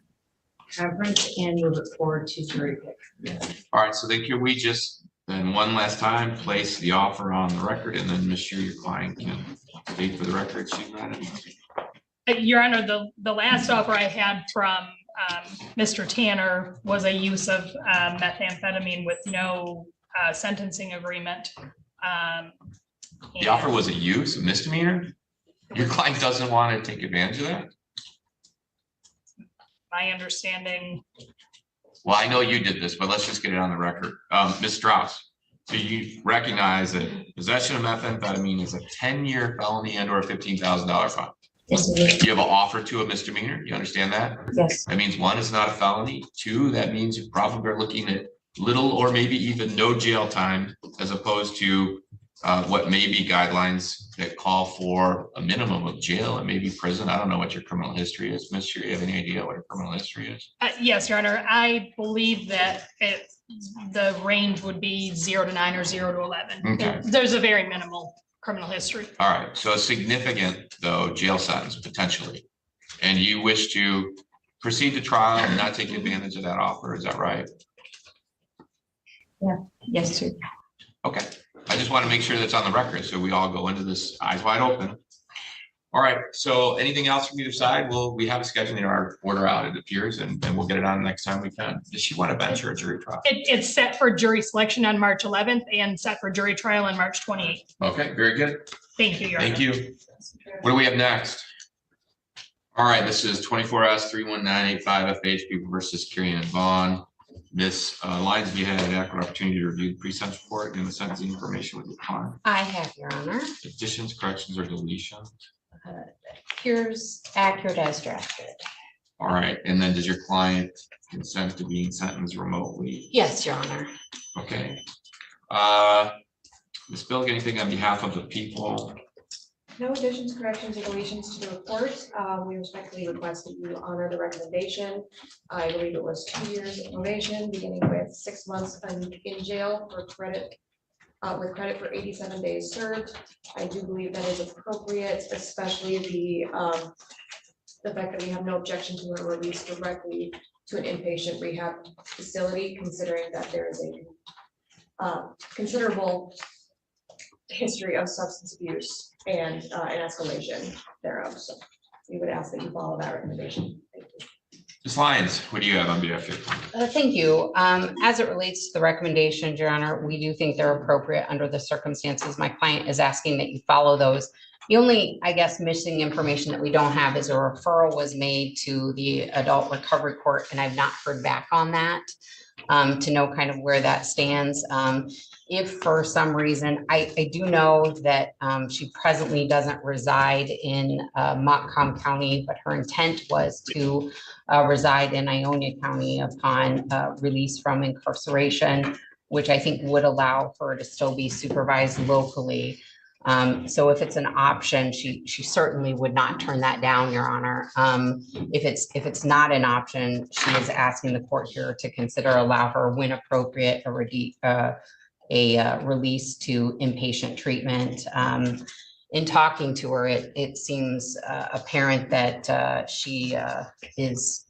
and move it forward to jury pick. All right, so then can we just then one last time place the offer on the record, and then make sure your client can state for the record she read it? Your Honor, the last offer I had from Mr. Tanner was a use of methamphetamine with no sentencing agreement. The offer was a use, a misdemeanor? Your client doesn't want to take advantage of that? My understanding. Well, I know you did this, but let's just get it on the record. Ms. Strauss, do you recognize that possession of methamphetamine is a 10-year felony and or a $15,000 fine? Yes, we do. You have an offer to a misdemeanor, you understand that? Yes. That means one, it's not a felony. Two, that means you probably are looking at little or maybe even no jail time as opposed to what may be guidelines that call for a minimum of jail and maybe prison. I don't know what your criminal history is. Ms. Sherry, you have any idea what your criminal history is? Yes, Your Honor, I believe that the range would be 0 to 9 or 0 to 11. Okay. There's a very minimal criminal history. All right, so a significant though jail sentence potentially. And you wish to proceed to trial and not take advantage of that offer, is that right? Yeah, yes, sir. Okay, I just want to make sure that's on the record, so we all go into this eyes wide open. All right, so anything else from either side? We have a scheduling order out, it appears, and we'll get it on next time we can. Does she want a bench or a jury trial? It's set for jury selection on March 11th and set for jury trial on March 28th. Okay, very good. Thank you, Your Honor. Thank you. What do we have next? All right, this is 24S 31985 FH People versus Carrie Ann Vaughn. Ms. Lyons, have you had an adequate opportunity to review the pre-sentence report and the sentencing information with your client? I have, Your Honor. Additions, corrections, or deletions? Appears accurate as drafted. All right, and then does your client consent to being sentenced remotely? Yes, Your Honor. Okay. Ms. Bill, anything on behalf of the people? No additions, corrections, or deletions to the report. We respectfully request that you honor the recommendation. I believe it was 2 years of probation, beginning with 6 months in jail for credit, with credit for 87 days served. I do believe that is appropriate, especially the fact that we have no objection to her release directly to an inpatient rehab facility, considering that there is a considerable history of substance abuse and an escalation thereof. So we would ask that you follow that recommendation. Thank you. Ms. Lyons, what do you have on behalf of your client? Thank you. As it relates to the recommendations, Your Honor, we do think they're appropriate under the circumstances. My client is asking that you follow those. The only, I guess, missing information that we don't have is a referral was made to the adult recovery court, and I've not heard back on that to know kind of where that stands. If for some reason, I do know that she presently doesn't reside in Montcalm County, but her intent was to reside in Ionia County upon release from incarceration, which I think would allow her to still be supervised locally. So if it's an option, she certainly would not turn that down, Your Honor. If it's not an option, she is asking the court here to consider allow her, when appropriate, a release to inpatient treatment. In talking to her, it seems apparent that she is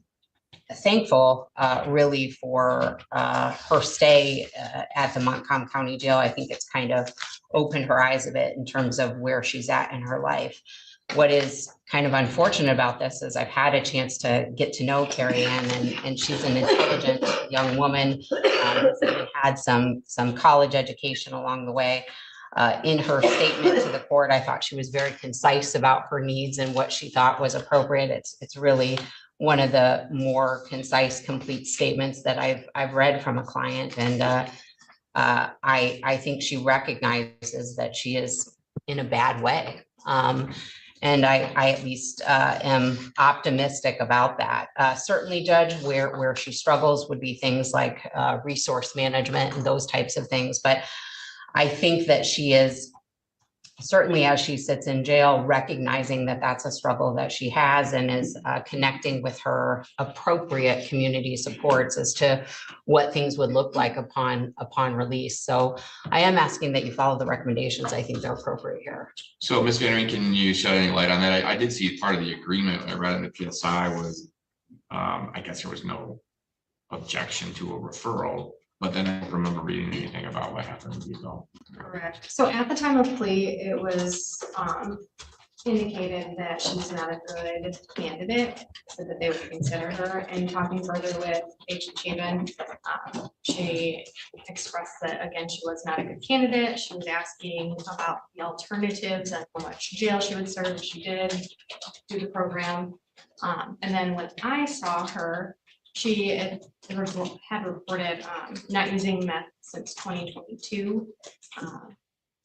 thankful really for her stay at the Montcalm County Jail. I think it's kind of opened her eyes a bit in terms of where she's at in her life. What is kind of unfortunate about this is I've had a chance to get to know Carrie Ann, and she's an intelligent young woman, had some college education along the way. In her statement to the court, I thought she was very concise about her needs and what she thought was appropriate. It's really one of the more concise, complete statements that I've read from a client, and I think she recognizes that she is in a bad way. And I at least am optimistic about that. Certainly, Judge, where she struggles would be things like resource management and those types of things. But I think that she is certainly, as she sits in jail, recognizing that that's a struggle that she has, and is connecting with her appropriate community supports as to what things would look like upon release. So I am asking that you follow the recommendations. I think they're appropriate here. So Ms. Vannery, can you shed any light on that? I did see part of the agreement I read in the PSI was, I guess there was no objection to a referral, but then I don't remember reading anything about what happened with you though. Correct. So at the time of plea, it was indicated that she's not a good candidate, so that they would consider her. And talking further with Agent Chabin, she expressed that, again, she was not a good candidate. She was asking about the alternatives and how much jail she would serve if she did do the program. And then when I saw her, she had reported not using meth since 2022.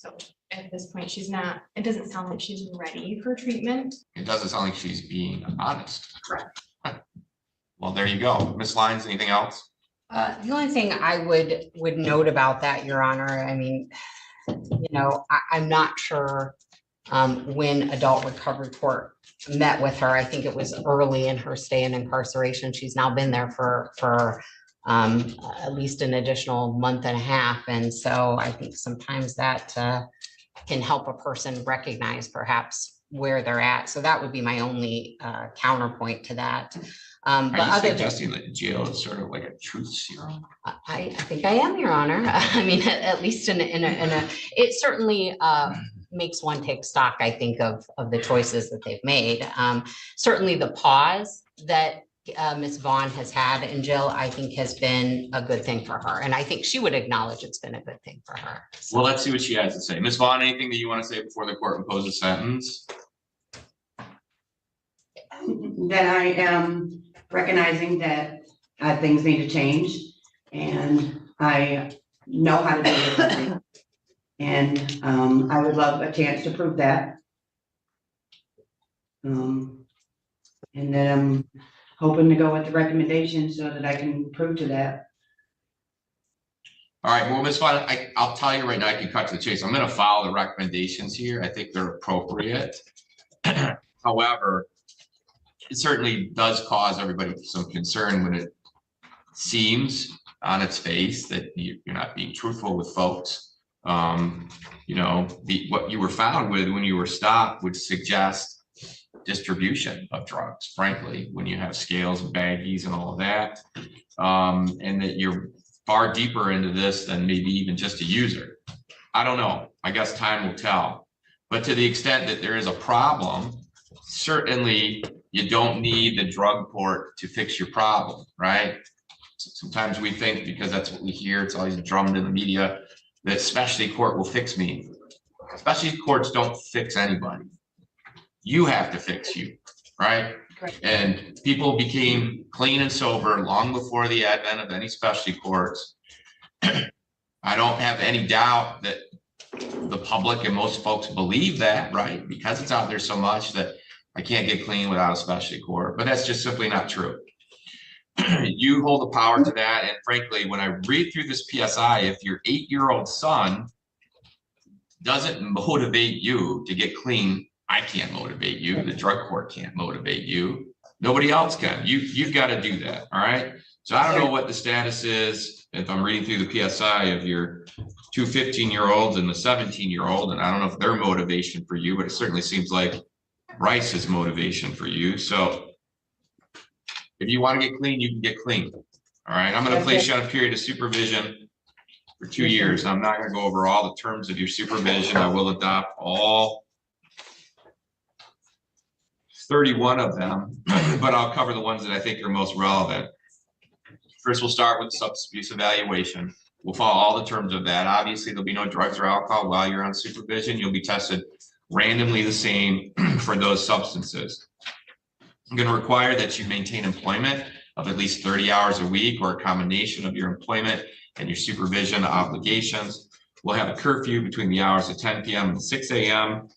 So at this point, she's not, it doesn't sound like she's ready for treatment. It doesn't sound like she's being honest. Correct. Well, there you go. Ms. Lyons, anything else? The only thing I would note about that, Your Honor, I mean, you know, I'm not sure when Adult Recovery Court met with her. I think it was early in her stay in incarceration. She's now been there for at least an additional month and a half. And so I think sometimes that can help a person recognize perhaps where they're at. So that would be my only counterpoint to that. Are But you other than, suggesting that jail is sort of like a truth serum? I think I am, Your Honor. I mean, at least in a, it certainly makes one take stock, I think, of the choices that they've made. Certainly the pause that Ms. Vaughn has had in jail, I think has been a good thing for her. And I think she would acknowledge it's been a good thing for her. Well, let's see what she has to say. Ms. Vaughn, anything that you want to say before the court imposes a sentence? That I am recognizing that things need to change, and I know how to do it differently. And I would love a chance to prove that. And then I'm hoping to go with the recommendation so that I can prove to that. All right, well, Ms. Vaughn, I'll tell you right now, I can cut to the chase. I'm going to follow the recommendations here. I think they're appropriate. However, it certainly does cause everybody some concern when it seems on its face that you're not being truthful with folks. You know, what you were found with when you were stopped would suggest distribution of drugs, frankly, when you have scales and baggies and all of that. And that you're far deeper into this than maybe even just a user. I don't know. I guess time will tell. But to the extent that there is a problem, certainly you don't need the drug court to fix your problem, right? Sometimes we think, because that's what we hear, it's always drummed in the media, that specialty court will fix me. Specialty courts don't fix anybody. You have to fix you, right? Correct. And people became clean and sober long before the advent of any specialty courts. I don't have any doubt that the public and most folks believe that, right? Because it's out there so much that I can't get clean without a specialty court, but that's just simply not true. You hold the power to that. And frankly, when I read through this PSI, if your 8-year-old son doesn't motivate you to get clean, I can't motivate you. The drug court can't motivate you. Nobody else can. You've got to do that. All right. So I don't know what the status is if I'm reading through the PSI of your 2 15-year-olds and the 17-year-old, and I don't know if their motivation for you, but it certainly seems like Bryce's motivation for you. So if you want to get clean, you can get clean. All right. I'm going to place you on a period of supervision for 2 years. I'm not going to go over all the terms of your supervision. I will adopt all 31 of them, but I'll cover the ones that I think are most relevant. First, we'll start with substance abuse evaluation. We'll follow all the terms of that. Obviously, there'll be no drugs or alcohol while you're on supervision. You'll be tested randomly the same for those substances. I'm going to require that you maintain employment of at least 30 hours a week or a combination of your employment and your supervision obligations. We'll have a curfew between the hours of 10 p.m. and 6 a.m.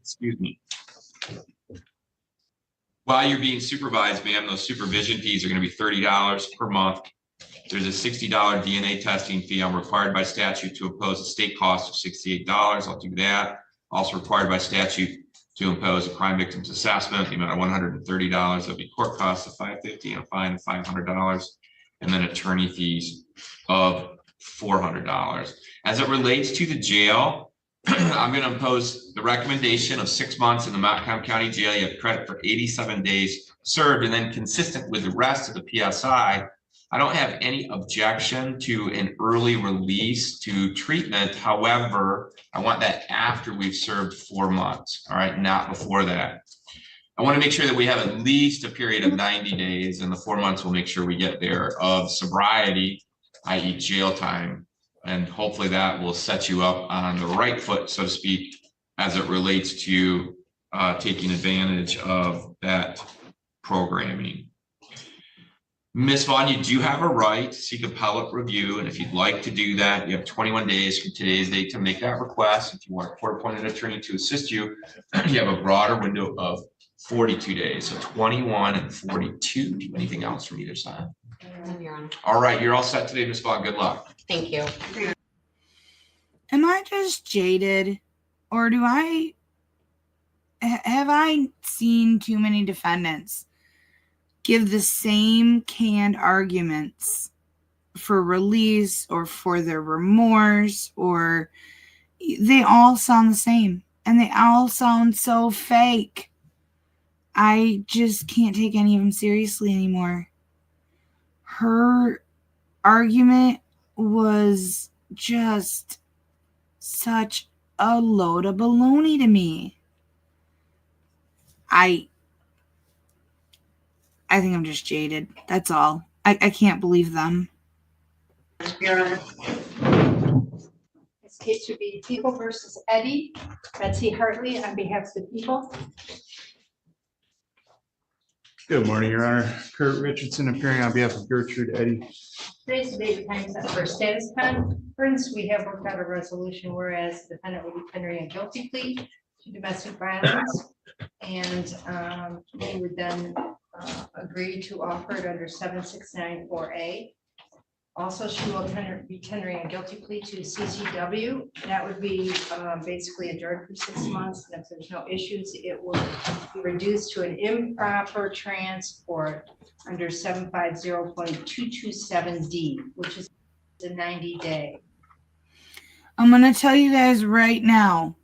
Excuse me. While you're being supervised, ma'am, those supervision fees are going to be $30 per month. There's a $60 DNA testing fee. I'm required by statute to impose a state cost of $68. I'll do that. Also required by statute to impose a crime victims assessment, the amount of $130. There'll be court costs of $550 and a fine of $500, and then attorney fees of $400. As it relates to the jail, I'm going to impose the recommendation of 6 months in the Montcalm County Jail. You have credit for 87 days served, and then consistent with the rest of the PSI, I don't have any objection to an early release to treatment. However, I want that after we've served 4 months, all right, not before that. I want to make sure that we have at least a period of 90 days, and the 4 months will make sure we get there, of sobriety, i.e. jail time. And hopefully that will set you up on the right foot, so to speak, as it relates to taking advantage of that programming. Ms. Vaughn, you do have a right to seek appellate review, and if you'd like to do that, you have 21 days from today's date to make that request. If you want a court-appointed attorney to assist you, you have a broader window of 42 days, so 21 and 42. Do you have anything else from either side? No, Your Honor. All right, you're all set today, Ms. Vaughn. Good luck. Thank you. Am I just jaded, or have I seen too many defendants give the same canned arguments for release or for their remorse, or they all sound the same and they all sound so fake? I just can't take any of them seriously anymore. Her argument was just such a load of baloney to me. I think I'm just jaded. That's all. I can't believe them. Your Honor. This case should be People versus Eddie. Betsy Hartley on behalf of the people. Good morning, Your Honor. Kurt Richardson appearing on behalf of Gertrude Eddy. Today's the date and time set for status conference. We have worked out a resolution whereas the defendant will be tendering a guilty plea to domestic violence. And he would then agree to offer it under 7694A. Also, she will be tendering a guilty plea to CCW. That would be basically adjourned for 6 months. And if there's no issues, it will be reduced to an improper transport under 750.227D, which is a 90-day. I'm going to tell you guys right now,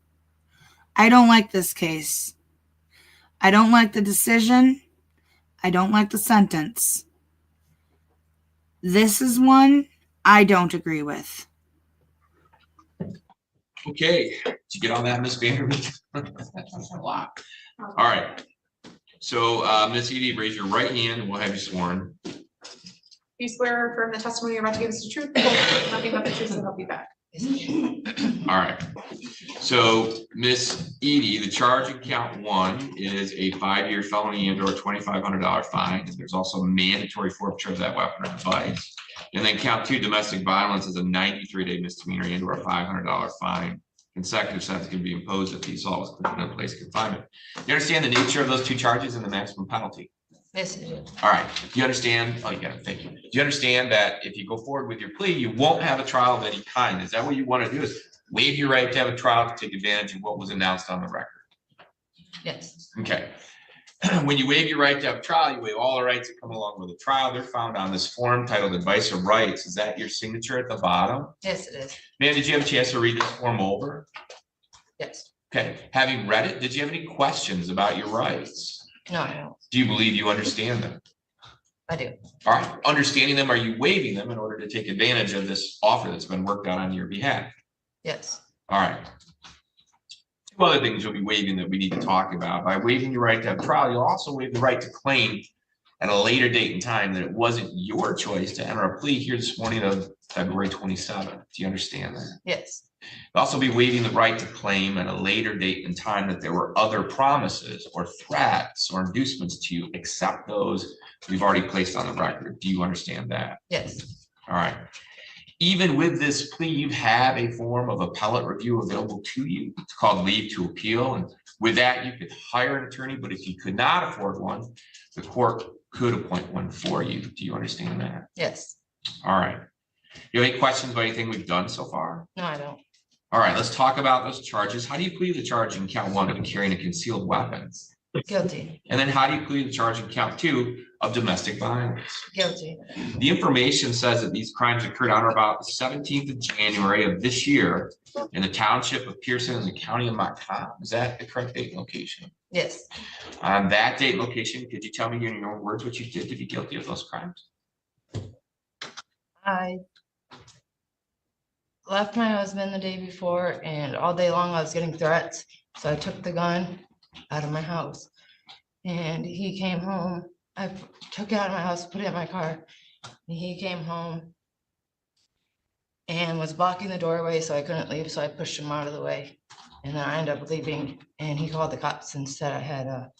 I don't like this case. I don't like the decision. I don't like the sentence. This is one I don't agree with. Okay, did you get on that, Ms. Vanderbeek? That's a lot. All right. So, Ms. Edie, raise your right hand and we'll have you sworn. You swear or affirm the testimony you're about to give us the truth, nothing but the truth will help you back. All right. So, Miss Edie, the charge in count 1 is a 5-year felony and/or $2,500 fine. There's also mandatory forfeiture of that weapon or device. And then count 2, domestic violence, is a 93-day misdemeanor and/or a $500 fine. Consecutive sentence can be imposed if the assault was committed in place of confinement. You understand the nature of those 2 charges and the maximum penalty? Yes, it is. All right. Do you understand? Oh, you got it. Thank you. Do you understand that if you go forward with your plea, you won't have a trial of any kind? Is that what you want to do? Is waive your right to have a trial to take advantage of what was announced on the record? Yes. Okay. When you waive your right to have a trial, you waive all the rights that come along with a trial. They're found on this form titled Advice of Rights. Is that your signature at the bottom? Yes, it is. Ma'am, did you have a chance to read this form over? Yes. Okay. Having read it, did you have any questions about your rights? No, I don't. Do you believe you understand them? I do. All right. Understanding them, are you waiving them in order to take advantage of this offer that's been worked out on your behalf? Yes. All right. 2 other things you'll be waiving that we need to talk about. By waiving your right to have trial, you'll also waive the right to claim at a later date and time that it wasn't your choice to enter a plea here this morning of February 27th. Do you understand that? Yes. You'll also be waiving the right to claim at a later date and time that there were other promises or threats or inducements to you except those we've already placed on the record. Do you understand that? Yes. All right. Even with this plea, you have a form of appellate review available to you. It's called leave to appeal. And with that, you could hire an attorney, but if you could not afford one, the court could appoint one for you. Do you understand that? Yes. All right. You have any questions about anything we've done so far? No, I don't. All right, let's talk about those charges. How do you plead the charge in count 1 of carrying a concealed weapon? Guilty. And then how do you plead the charge in count 2 of domestic violence? Guilty. The information says that these crimes occurred on or about the 17th of January of this year in the township of Pearson in the county of Montcalm. Is that the correct date and location? Yes. On that date and location, could you tell me in your own words what you did to be guilty of those crimes? I left my husband the day before and all day long I was getting threats. So I took the gun out of my house and he came home. I took it out of my house, put it in my car. And he came home and was blocking the doorway so I couldn't leave. So I pushed him out of the way and then I ended up leaving and he called the cops and said I had a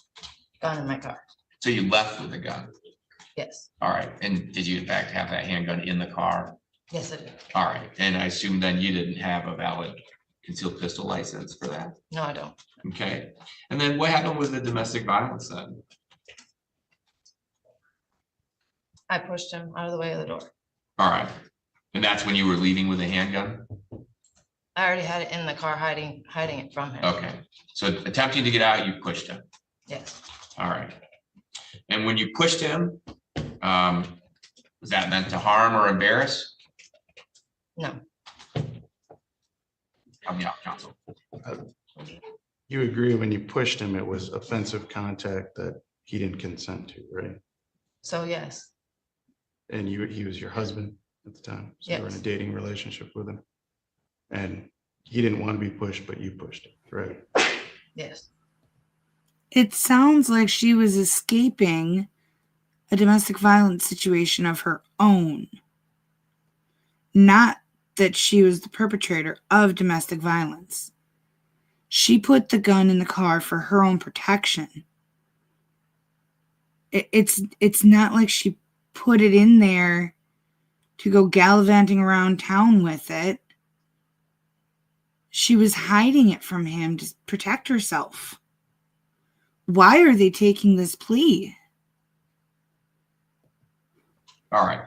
gun in my car. So you left with a gun? Yes, All right, and did you in fact have that handgun in the car? yes, I did. All right, and I assume then you didn't have a valid concealed pistol license for that? No, I don't. Okay, and then what happened with the domestic violence then? I pushed him out of the way of the door. All right, and that's when you were leaving with a handgun? I already had it in the car hiding it from him. Okay, so attempting to get out, you pushed him. Yes, All right. And when you pushed him, was that meant to harm or embarrass? no, Help me out, counsel. You agree when you pushed him, it was offensive contact that he didn't consent to, right? so yes, And he was your husband at the time, so you were in a Yes. dating relationship with him. And he didn't want to be pushed, but you pushed him, right? yes, It sounds like she was escaping a domestic violence situation of her own. Not that she was the perpetrator of domestic violence. She put the gun in the car for her own protection. It's not like she put it in there to go gallivanting around town with it. She was hiding it from him to protect herself. Why are they taking this plea? All right.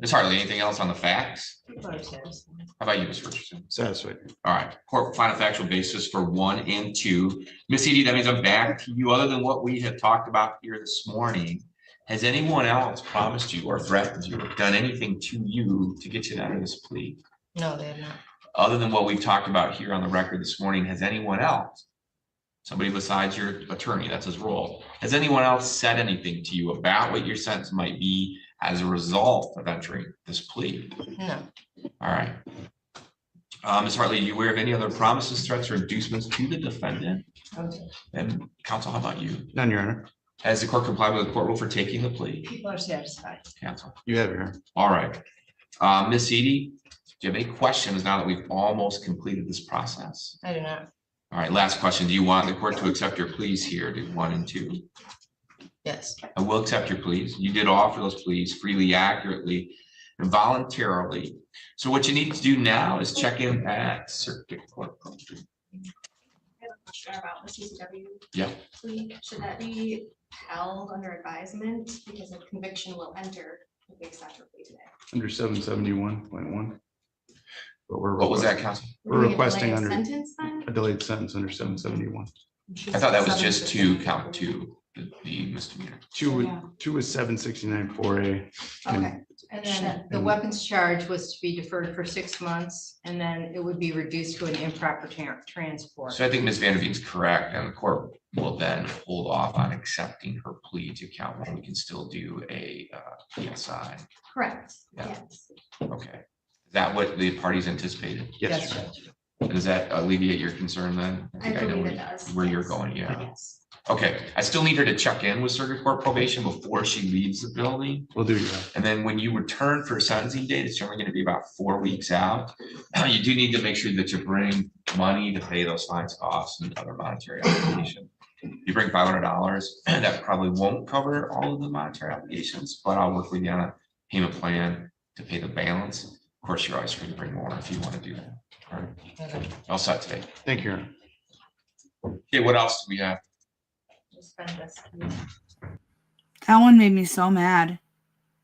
Ms. Hartley, anything else on the facts? How about you, Ms. Richardson? Satisfied. All right, court final factual basis for 1 and 2. Ms. Edie, that means I'm back to you. Other than what we have talked about here this morning, has anyone else promised you or threatened you or done anything to you to get you out of this plea? no, they have not. Other than what we've talked about here on the record this morning, has anyone else, somebody besides your attorney, that's his role, has anyone else said anything to you about what your sentence might be as a result of entering this plea? No, All right. Ms. Hartley, are you aware of any other promises, threats, or inducements to the defendant? And counsel, how about you? None, Your Honor. Has the court complied with the court rule for taking the plea? People are satisfied. Counsel. You have your. All right. Ms. Edie, do you have any questions now that we've almost completed this process? I do not. All right, last question. Do you want the court to accept your pleas here to 1 and 2? Yes, I will accept your pleas. You did offer those pleas freely, accurately, and voluntarily. So what you need to do now is check in at circuit court. I have a question about the CCW. Yeah. plea. Should that be held under advisement because a conviction will enter if we accept her plea today? Under 771.1. But we're. What was that, counsel? We're We're gonna requesting delay a under sentence then? a delayed sentence under 771. I thought that was just to count 2, the misdemeanor. Two was 769.4A. Okay, and then the weapons charge was to be deferred for 6 months, and then it would be reduced to an improper transport. So I think Ms. Vanderveen's correct, and the court will then hold off on accepting her plea to count 1. We can still do a PSI. Correct, Yeah. yes. Okay. Is that what the parties anticipated? Yes. Does that alleviate your concern then? I think know believe where- it does, Where you're yes. going, yeah. Yes. Okay, I still need her to check in with circuit court probation before she leaves the building. We'll do that. And then when you return for a sentencing date, it's generally gonna be about 4 weeks out. You do need to make sure that you bring money to pay those fines, costs, and other monetary obligations. You bring $500, that probably won't cover all of the monetary obligations, but I'll work with you on a payment plan to pay the balance. Of course, you're always free to bring more if you want to do that. All right, all set today. Thank you, Your Honor. Okay, what else do we have? That one made me so mad.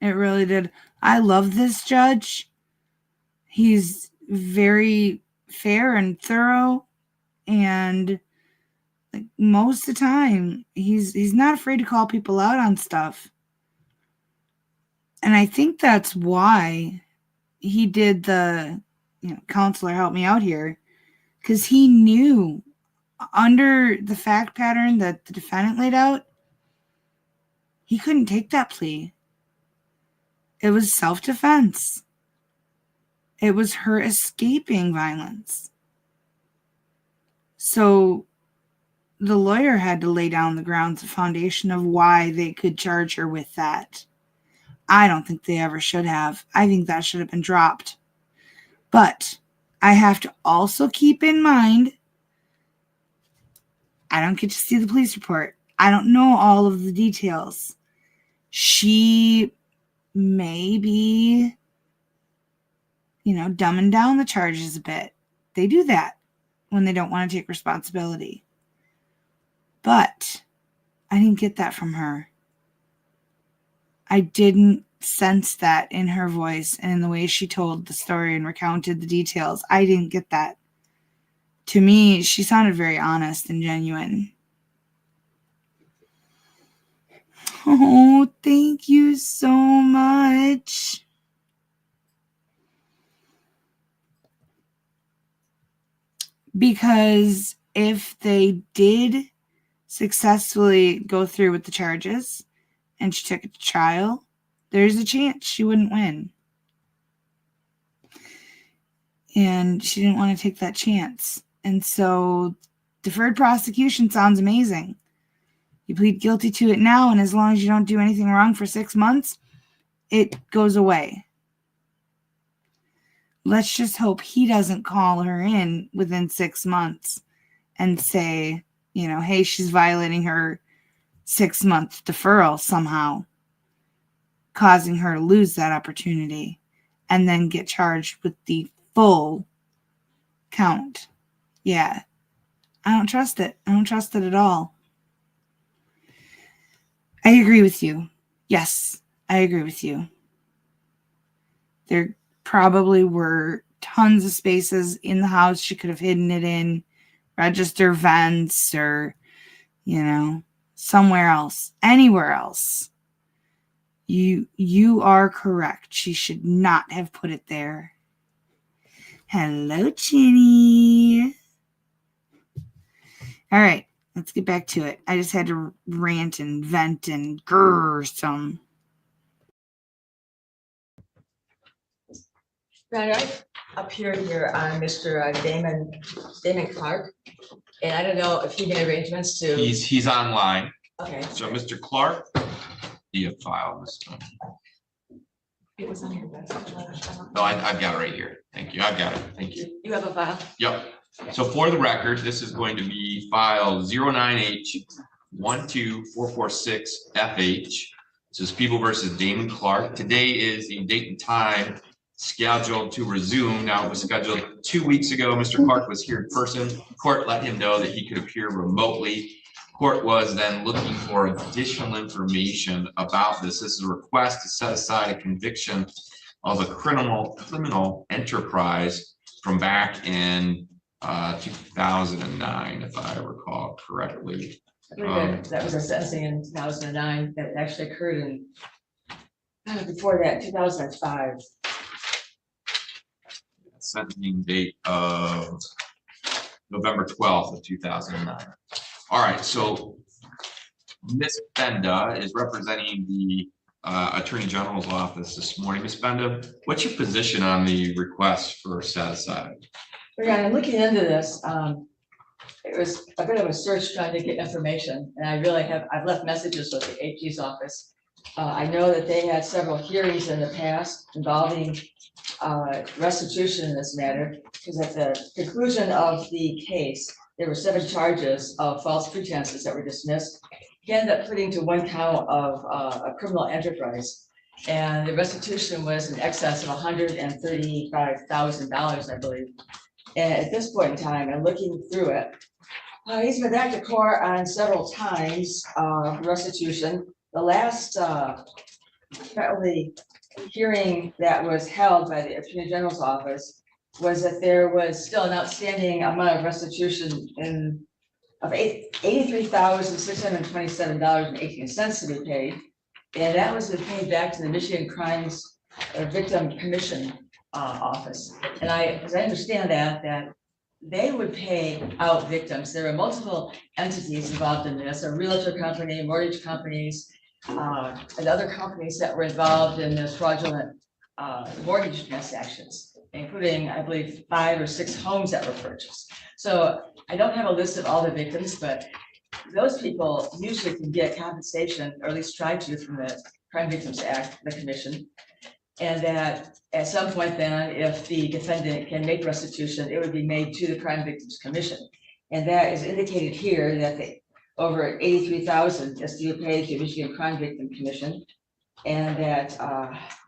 It really did. I love this judge. He's very fair and thorough, and like most of the time he's not afraid to call people out on stuff. And I think that's why he did the, counselor help me out here, because he knew under the fact pattern that the defendant laid out, he couldn't take that plea. It was self-defense. It was her escaping violence. So the lawyer had to lay down the grounds, the foundation of why they could charge her with that. I don't think they ever should have. I think that should have been dropped. But I have to also keep in mind, I don't get to see the police report. I don't know all of the details. she may be, dumbing down the charges a bit. They do that when they don't want to take responsibility. But I didn't get that from her. I didn't sense that in her voice and in the way she told the story and recounted the details. I didn't get that. To me, she sounded very honest and genuine. Oh, thank you so much. Because if they did successfully go through with the charges and she took it to trial, there's a chance she wouldn't win. And she didn't want to take that chance. And so deferred prosecution sounds amazing. You plead guilty to it now, and as long as you don't do anything wrong for 6 months, it goes away. Let's just hope he doesn't call her in within 6 months and say, hey, she's violating her 6-month deferral somehow, causing her to lose that opportunity, and then get charged with the full count. Yeah. I don't trust it. I don't trust it at all. I agree with you. Yes, I agree with you. There probably were tons of spaces in the house she could have hidden it in, register vents, or, somewhere else, anywhere else. You are correct. She should not have put it there. Hello, Ginny. All right, let's get back to it. I just had to rant and vent and grrr some. I appeared here on Mr. Damon Clark, and I don't know if he made arrangements to. He's online. Okay. So Mr. Clark, do you have file this time? It was on your message. No, I've got it right here. Thank you. I've got it. Thank you. You have a file? Yep. So for the record, this is going to be file 09H12446FH. This is People versus Damon Clark. Today is the date and time scheduled to resume. Now, it was scheduled 2 weeks ago. Mr. Clark was here in person. Court let him know that he could appear remotely. Court was then looking for additional information about this. This is a request to set aside a conviction of a criminal enterprise from back in 2009, if I recall correctly. I believe that was a sentencing in 2009 that actually occurred in before that, 2005. Sentencing date of November 12th of 2009. All right, so Ms. Benda is representing the Attorney General's office this morning. Ms. Benda, what's your position on the request for set aside? Yeah, I'm looking into this. It was a bit of a search trying to get information, and I've left messages with the AG's office. I know that they had several hearings in the past involving restitution in this matter, because at the conclusion of the case, there were 7 charges of false pretenses that were dismissed. He ended up pleading to 1 count of a criminal enterprise, and the restitution was in excess of $135,000, I believe. And at this point in time, and looking through it, he's been back to court on several times restitution. The last probably hearing that was held by the Attorney General's office was that there was still an outstanding amount of restitution of $83,627.18 to be paid. And that was paid back to the Michigan Crimes Victim Commission office. And as I understand that they would pay out victims. There are multiple entities involved in this, a realtor company, mortgage companies, and other companies that were involved in this fraudulent mortgage transactions, including, I believe, 5 or 6 homes that were purchased. So I don't have a list of all the victims, but those people usually can get compensation, or at least try to, from the Crime Victims Act, the commission. And that at some point then, if the defendant can make restitution, it would be made to the Crime Victims Commission. And that is indicated here that over $83,000 is to be paid to Michigan Crime Victim Commission. And that,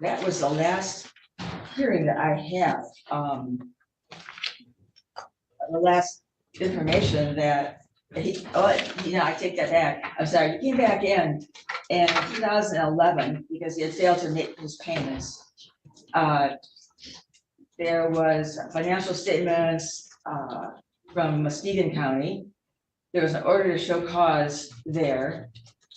that was the last hearing that I have. The last information that he, I take that back. I'm sorry, he came back in 2011 because he had failed to make his payments. There was financial statements from Muskegon County. There was an order to show cause there.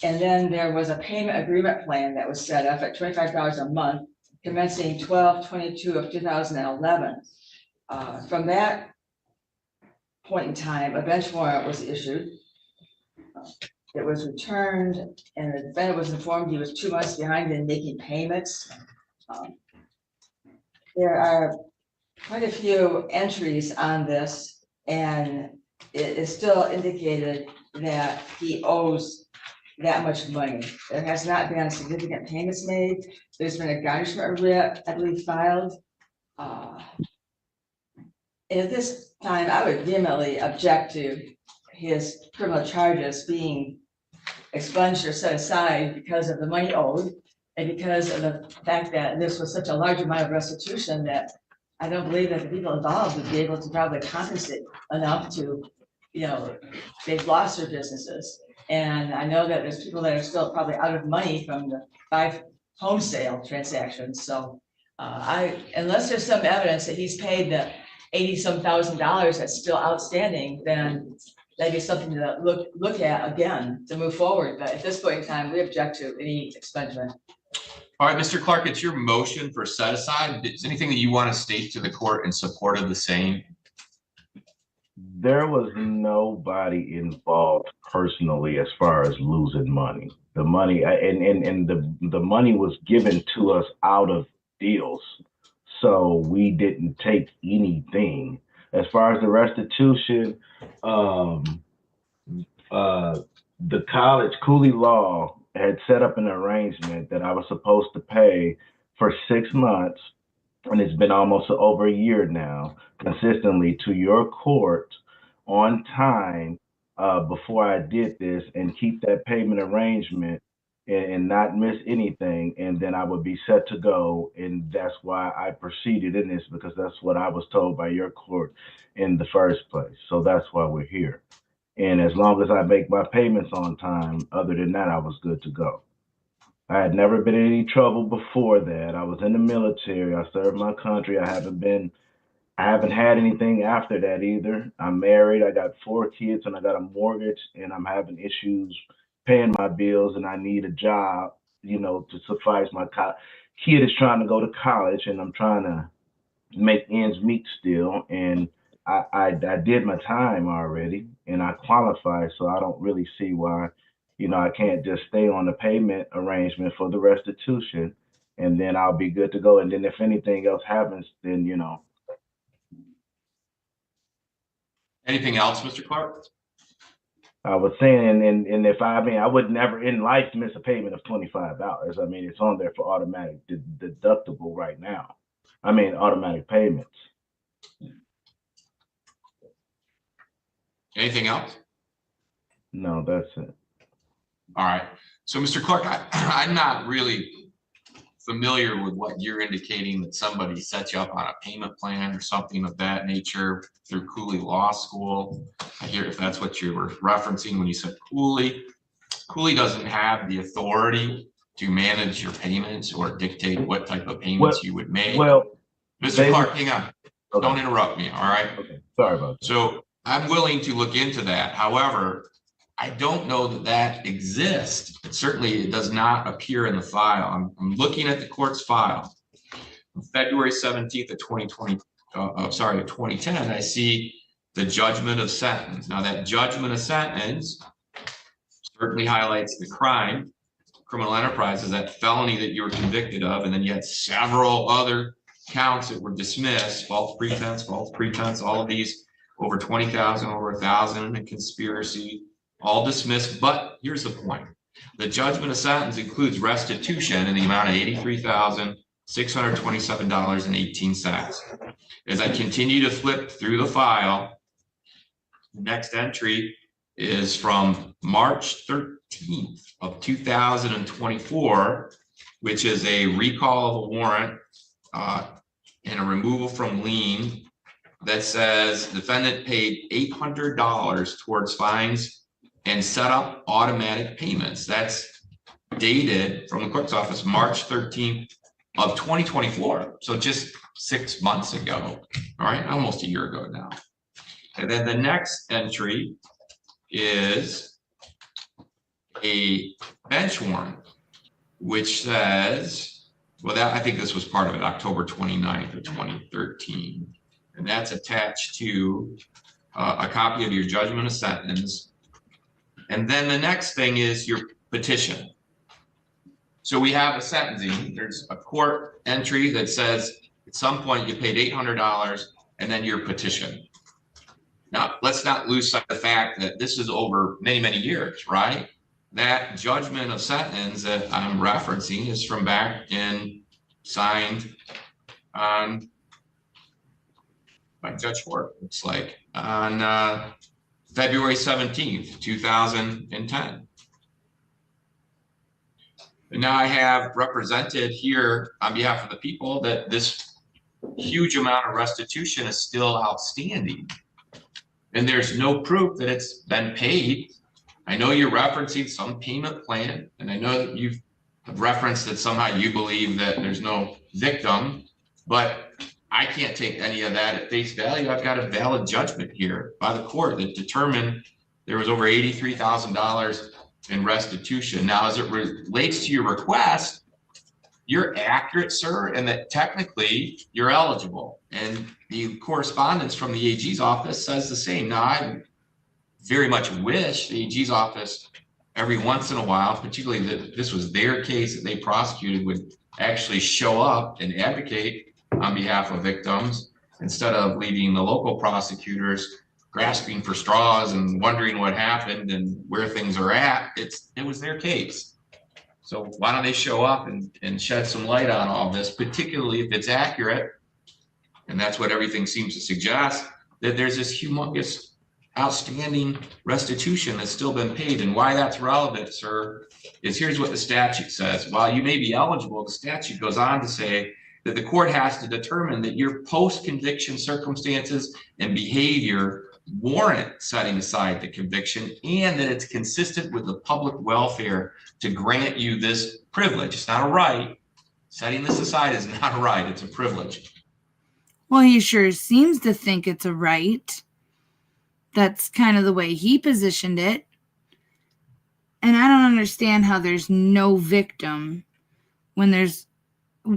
And then there was a payment agreement plan that was set up at $25 a month, commencing 12/22 of 2011. From that point in time, a bench warrant was issued. It was returned, and the defendant was informed he was 2 months behind in making payments. There are quite a few entries on this, and it is still indicated that he owes that much money. There has not been significant payments made. There's been a garnishment writ, I believe, filed. And at this time, I would vehemently object to his criminal charges being expunged or set aside because of the money owed and because of the fact that this was such a large amount of restitution that I don't believe that the people involved would be able to probably compensate enough to, they've lost their businesses. And I know that there's people that are still probably out of money from the 5 home sale transactions. So unless there's some evidence that he's paid the $80-some thousand that's still outstanding, then that'd be something to look at again to move forward. But at this point in time, we object to any expungement. All right, Mr. Clark, it's your motion for set aside. Is anything that you want to state to the court in support of the same? There was nobody involved personally as far as losing money. The money and the money was given to us out of deals. So we didn't take anything. As far as the restitution, the college Cooley Law had set up an arrangement that I was supposed to pay for 6 months, and it's been almost over a year now, consistently to your court on time before I did this, and keep that payment arrangement and not miss anything, and then I would be set to go. And that's why I proceeded in this, because that's what I was told by your court in the first place. So that's why we're here. And as long as I make my payments on time, other than that, I was good to go. I had never been in any trouble before that. I was in the military. I served my country. I haven't had anything after that either. I'm married. I got 4 kids, and I got a mortgage, and I'm having issues paying my bills, and I need a job, to suffice my kid is trying to go to college, and I'm trying to make ends meet still. And I did my time already, and I qualified, so I don't really see why, I can't just stay on the payment arrangement for the restitution, and then I'll be good to go. And then if anything else happens, then, Anything else, Mr. Clark? I was saying, and if I would never in life miss a payment of $25. I mean, it's on there for automatic deductible right now. Automatic payments. Anything else? No, that's it. All right. So, Mr. Clark, I'm not really familiar with what you're indicating, that somebody set you up on a payment plan or something of that nature through Cooley Law School. I hear if that's what you were referencing when you said Cooley. Cooley doesn't have the authority to manage your payments or dictate what type of payments you would make. Well, Mr. Clark, hang on. Okay. Don't interrupt me, all right? Okay, sorry about that. So I'm willing to look into that. However, I don't know that exists. Certainly, it does not appear in the file. I'm looking at the court's file. On February 17th of 2010, I see the judgment of sentence. Now, that judgment of sentence certainly highlights the crime, criminal enterprise, is that felony that you were convicted of, and then you had several other counts that were dismissed, false pretense, all of these over 20,000, over 1,000, and conspiracy, all dismissed. But here's the point. The judgment of sentence includes restitution in the amount of $83,627.18. As I continue to flip through the file, the next entry is from March 13th of 2024. which is a recall of a warrant and a removal from lien that says defendant paid $800 towards fines and set up automatic payments. That's dated from the clerk's office March 13th of 2024. So just 6 months ago, all right, almost a year ago now. And then the next entry is a bench warrant, which says, well, that I think this was part of it, October 29th of 2013. And that's attached to a copy of your judgment of sentence. And then the next thing is your petition. So we have a sentencing, there's a court entry that says at some point you paid $800 and then your petition. Now, let's not lose sight of the fact that this is over many, many years, right? That judgment of sentence that I'm referencing is from back in, signed on by Judge Hort, looks like, on February 17th, 2010. And now I have represented here on behalf of the people that this huge amount of restitution is still outstanding. And there's no proof that it's been paid. I know you're referencing some payment plan, and I know that you've referenced that somehow you believe that there's no victim, but I can't take any of that at face value. I've got a valid judgment here by the court that determined there was over $83,000 in restitution. Now, as it relates to your request, you're accurate, sir, and that technically you're eligible. And the correspondence from the AG's office says the same. Now, I very much wish the AG's office every once in a while, particularly that this was their case that they prosecuted, would actually show up and advocate on behalf of victims instead of leaving the local prosecutors grasping for straws and wondering what happened and where things are at. It was their case. So why don't they show up and shed some light on all this, particularly if it's accurate, and that's what everything seems to suggest, that there's this humongous outstanding restitution that's still been paid. And why that's relevant, sir, is here's what the statute says. While you may be eligible, the statute goes on to say that the court has to determine that your post-conviction circumstances and behavior warrant setting aside the conviction and that it's consistent with the public welfare to grant you this privilege. It's not a right. Setting this aside is not a right. It's a privilege. Well, he sure seems to think it's a right. That's kind of the way he positioned it. And I don't understand how there's no victim when there's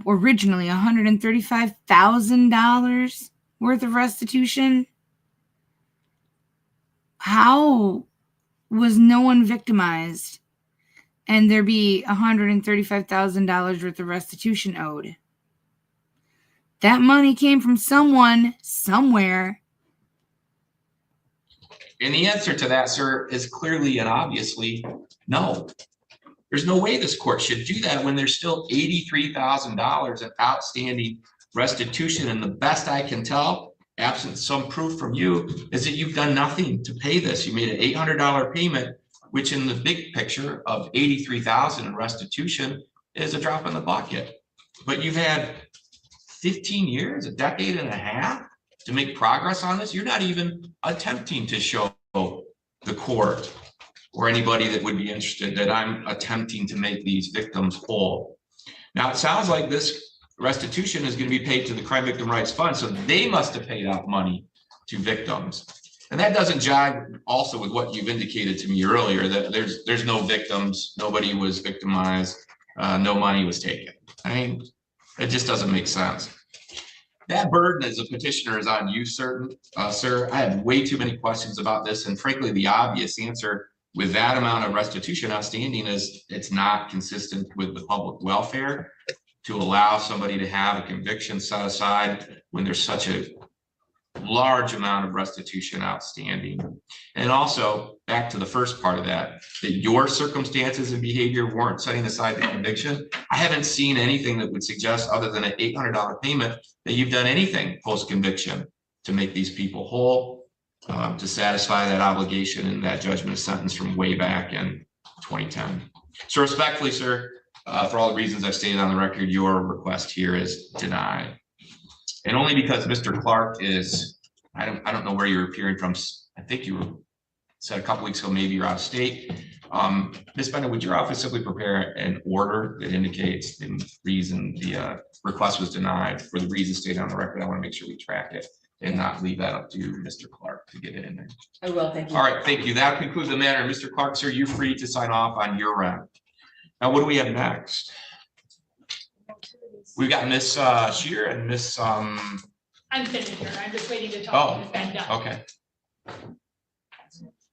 originally $135,000 worth of restitution. How was no one victimized and there be $135,000 worth of restitution owed? That money came from someone, somewhere. And the answer to that, sir, is clearly and obviously no. There's no way this court should do that when there's still $83,000 in outstanding restitution. And the best I can tell, absent some proof from you, is that you've done nothing to pay this. You made an $800 payment, which in the big picture of $83,000 in restitution is a drop in the bucket. But you've had 15 years, a decade and a half to make progress on this. You're not even attempting to show the court or anybody that would be interested that I'm attempting to make these victims whole. Now, it sounds like this restitution is going to be paid to the Crime Victim Rights Fund, so they must have paid out money to victims. And that doesn't jive also with what you've indicated to me earlier, that there's no victims, nobody was victimized, no money was taken. I mean, it just doesn't make sense. That burden as a petitioner is on you, sir. I have way too many questions about this, and frankly, the obvious answer with that amount of restitution outstanding is it's not consistent with the public welfare to allow somebody to have a conviction set aside when there's such a large amount of restitution outstanding. And also, back to the first part of that your circumstances and behavior warrant setting aside the conviction. I haven't seen anything that would suggest, other than an $800 payment, that you've done anything post-conviction to make these people whole, to satisfy that obligation and that judgment sentence from way back in 2010. So respectfully, sir, For all the reasons I've stated on the record, your request here is denied. And only because Mr. Clark is, I don't know where you're appearing from. I think you were said a couple weeks ago, maybe you're out of state. Ms. Bennett, would your office simply prepare an order that indicates the reason the request was denied for the reasons stated on the record? I want to make sure we track it and not leave that up to Mr. Clark to get it in there. I will, thank you. All right, thank you. That concludes the matter. Mr. Clark, sir, you're free to sign off on your end. Now, what do we have next? We've got Miss Shear and Miss I'm finished here. I'm just waiting to talk. Oh, to Ms. Bennett. okay.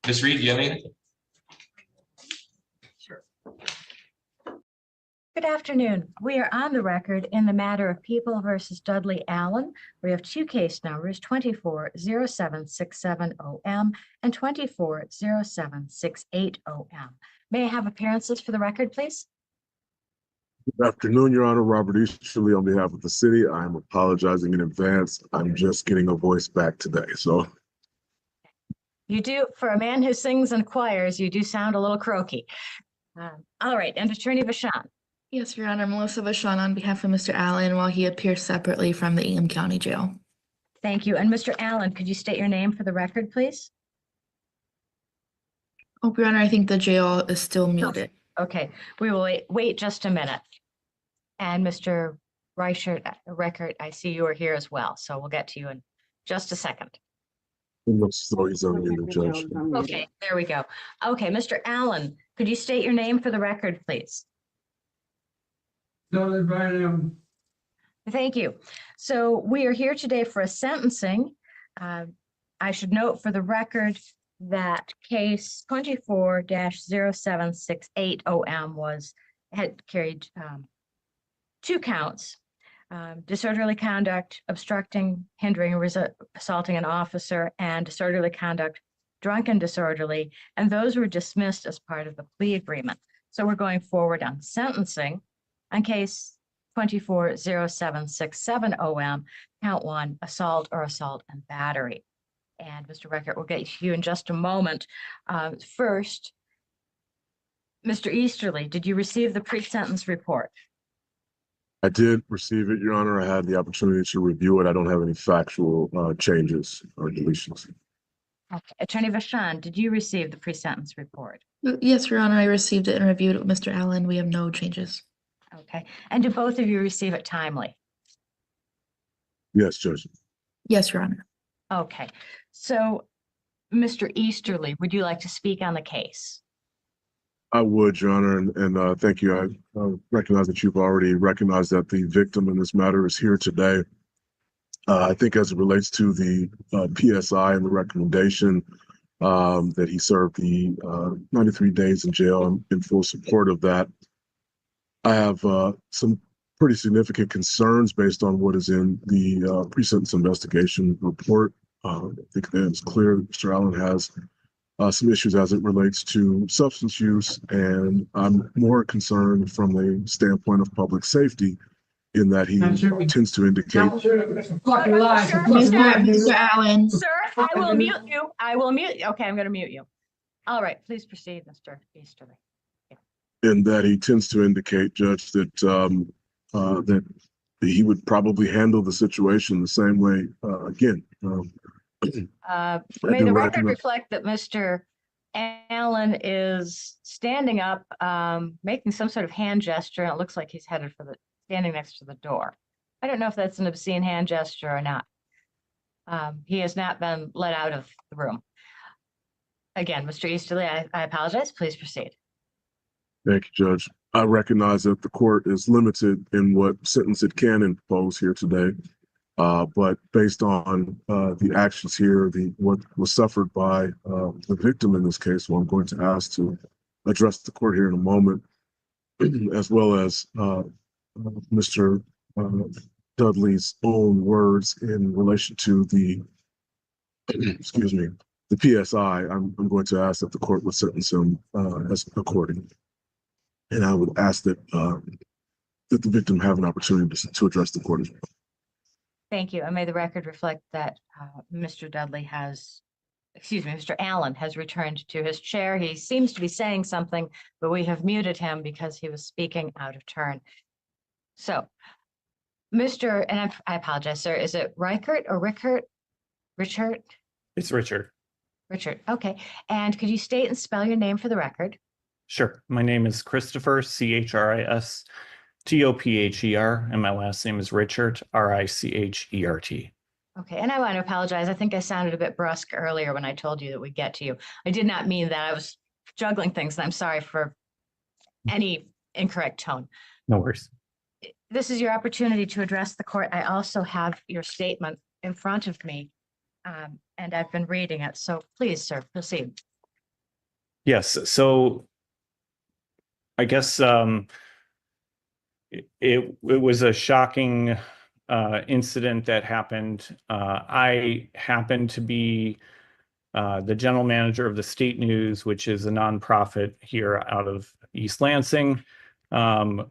Ms. Reed, do you have anything? Good afternoon. We are on the record in the matter of People versus Dudley Allen. We have two case numbers, 240767OM and 240768OM. May I have appearances for the record, please? Good afternoon, Your Honor. Robert Easterly on behalf of the city. I'm apologizing in advance. I'm just getting a voice back today, so. You do, for a man who sings and choirs, you do sound a little croaky. All right, and Attorney Vachon. Yes, Your Honor, Melissa Vachon on behalf of Mr. Allen while he appears separately from the Ingham County Jail. Thank you. And Mr. Allen, could you state your name for the record, please? Oh, Your Honor, I think the jail is still muted. Okay, we will wait just a minute. And Mr. Reichert, record, I see you are here as well, so we'll get to you in just a second. Okay, there we go. Okay, Mr. Allen, could you state your name for the record, please? Thank you. So we are here today for a sentencing. I should note for the record that case 24-0768OM had carried two counts. Disorderly conduct, obstructing, hindering, assaulting an officer, and disorderly conduct, drunken disorderly, and those were dismissed as part of the plea agreement. So we're going forward on sentencing on case 24-0767OM, count 1, assault or assault and battery. And Mr. Reckert, we'll get to you in just a moment. First, Mr. Easterly, did you receive the pre-sentence report? I did receive it, Your Honor. I had the opportunity to review it. I don't have any factual changes or deletions. Okay. Attorney Vachon, did you receive the pre-sentence report? Yes, Your Honor, I received it and reviewed it with Mr. Allen. We have no changes. Okay. And do both of you receive it timely? Yes, Judge. Yes, Your Honor. Okay. So, Mr. Easterly, would you like to speak on the case? I would, Your Honor, and thank you. I recognize that you've already recognized that the victim in this matter is here today. I think as it relates to the PSI and the recommendation that he served the 93 days in jail, I'm in full support of that. I have some pretty significant concerns based on what is in the pre-sentence investigation report. I think that it's clear that Mr. Allen has some issues as it relates to substance use, and I'm more concerned from a standpoint of public safety in that he tends to indicate. Mr. Allen. Sir, I will mute you. I will mute you. Okay, I'm going to mute you. All right, please proceed, Mr. Easterly. In that he tends to indicate, Judge, that that he would probably handle the situation the same way again. May the record reflect that Mr. Allen is standing up, making some sort of hand gesture, and it looks like he's headed for standing next to the door. I don't know if that's an obscene hand gesture or not. He has not been let out of the room. Again, Mr. Easterly, I apologize. Please proceed. Thank you, Judge. I recognize that the court is limited in what sentence it can impose here today. But based on the actions here, what was suffered by the victim in this case, who I'm going to ask to address the court here in a moment, as well as Mr. Dudley's own words in relation to the, excuse me, the PSI, I'm going to ask that the court would sentence him as according. And I would ask that that the victim have an opportunity to address the court as well. Thank you. And may the record reflect that Mr. Dudley has excuse me, Mr. Allen has returned to his chair. He seems to be saying something, but we have muted him because he was speaking out of turn. So, and I apologize, sir, is it Reichert or Rickert? Richard? It's Richard. Richard, okay. And could you state and spell your name for the record? Sure. My name is Christopher, CHRISTOPHER, and my last name is Richard, RICHERT. Okay, and I want to apologize. I think I sounded a bit brusque earlier when I told you that we'd get to you. I did not mean that. I was juggling things, and I'm sorry for any incorrect tone. No worries. This is your opportunity to address the court. I also have your statement in front of me, and I've been reading it. So please, sir, proceed. Yes, so I guess it was a shocking incident that happened. I happened to be the general manager of the State News, which is a nonprofit here out of East Lansing.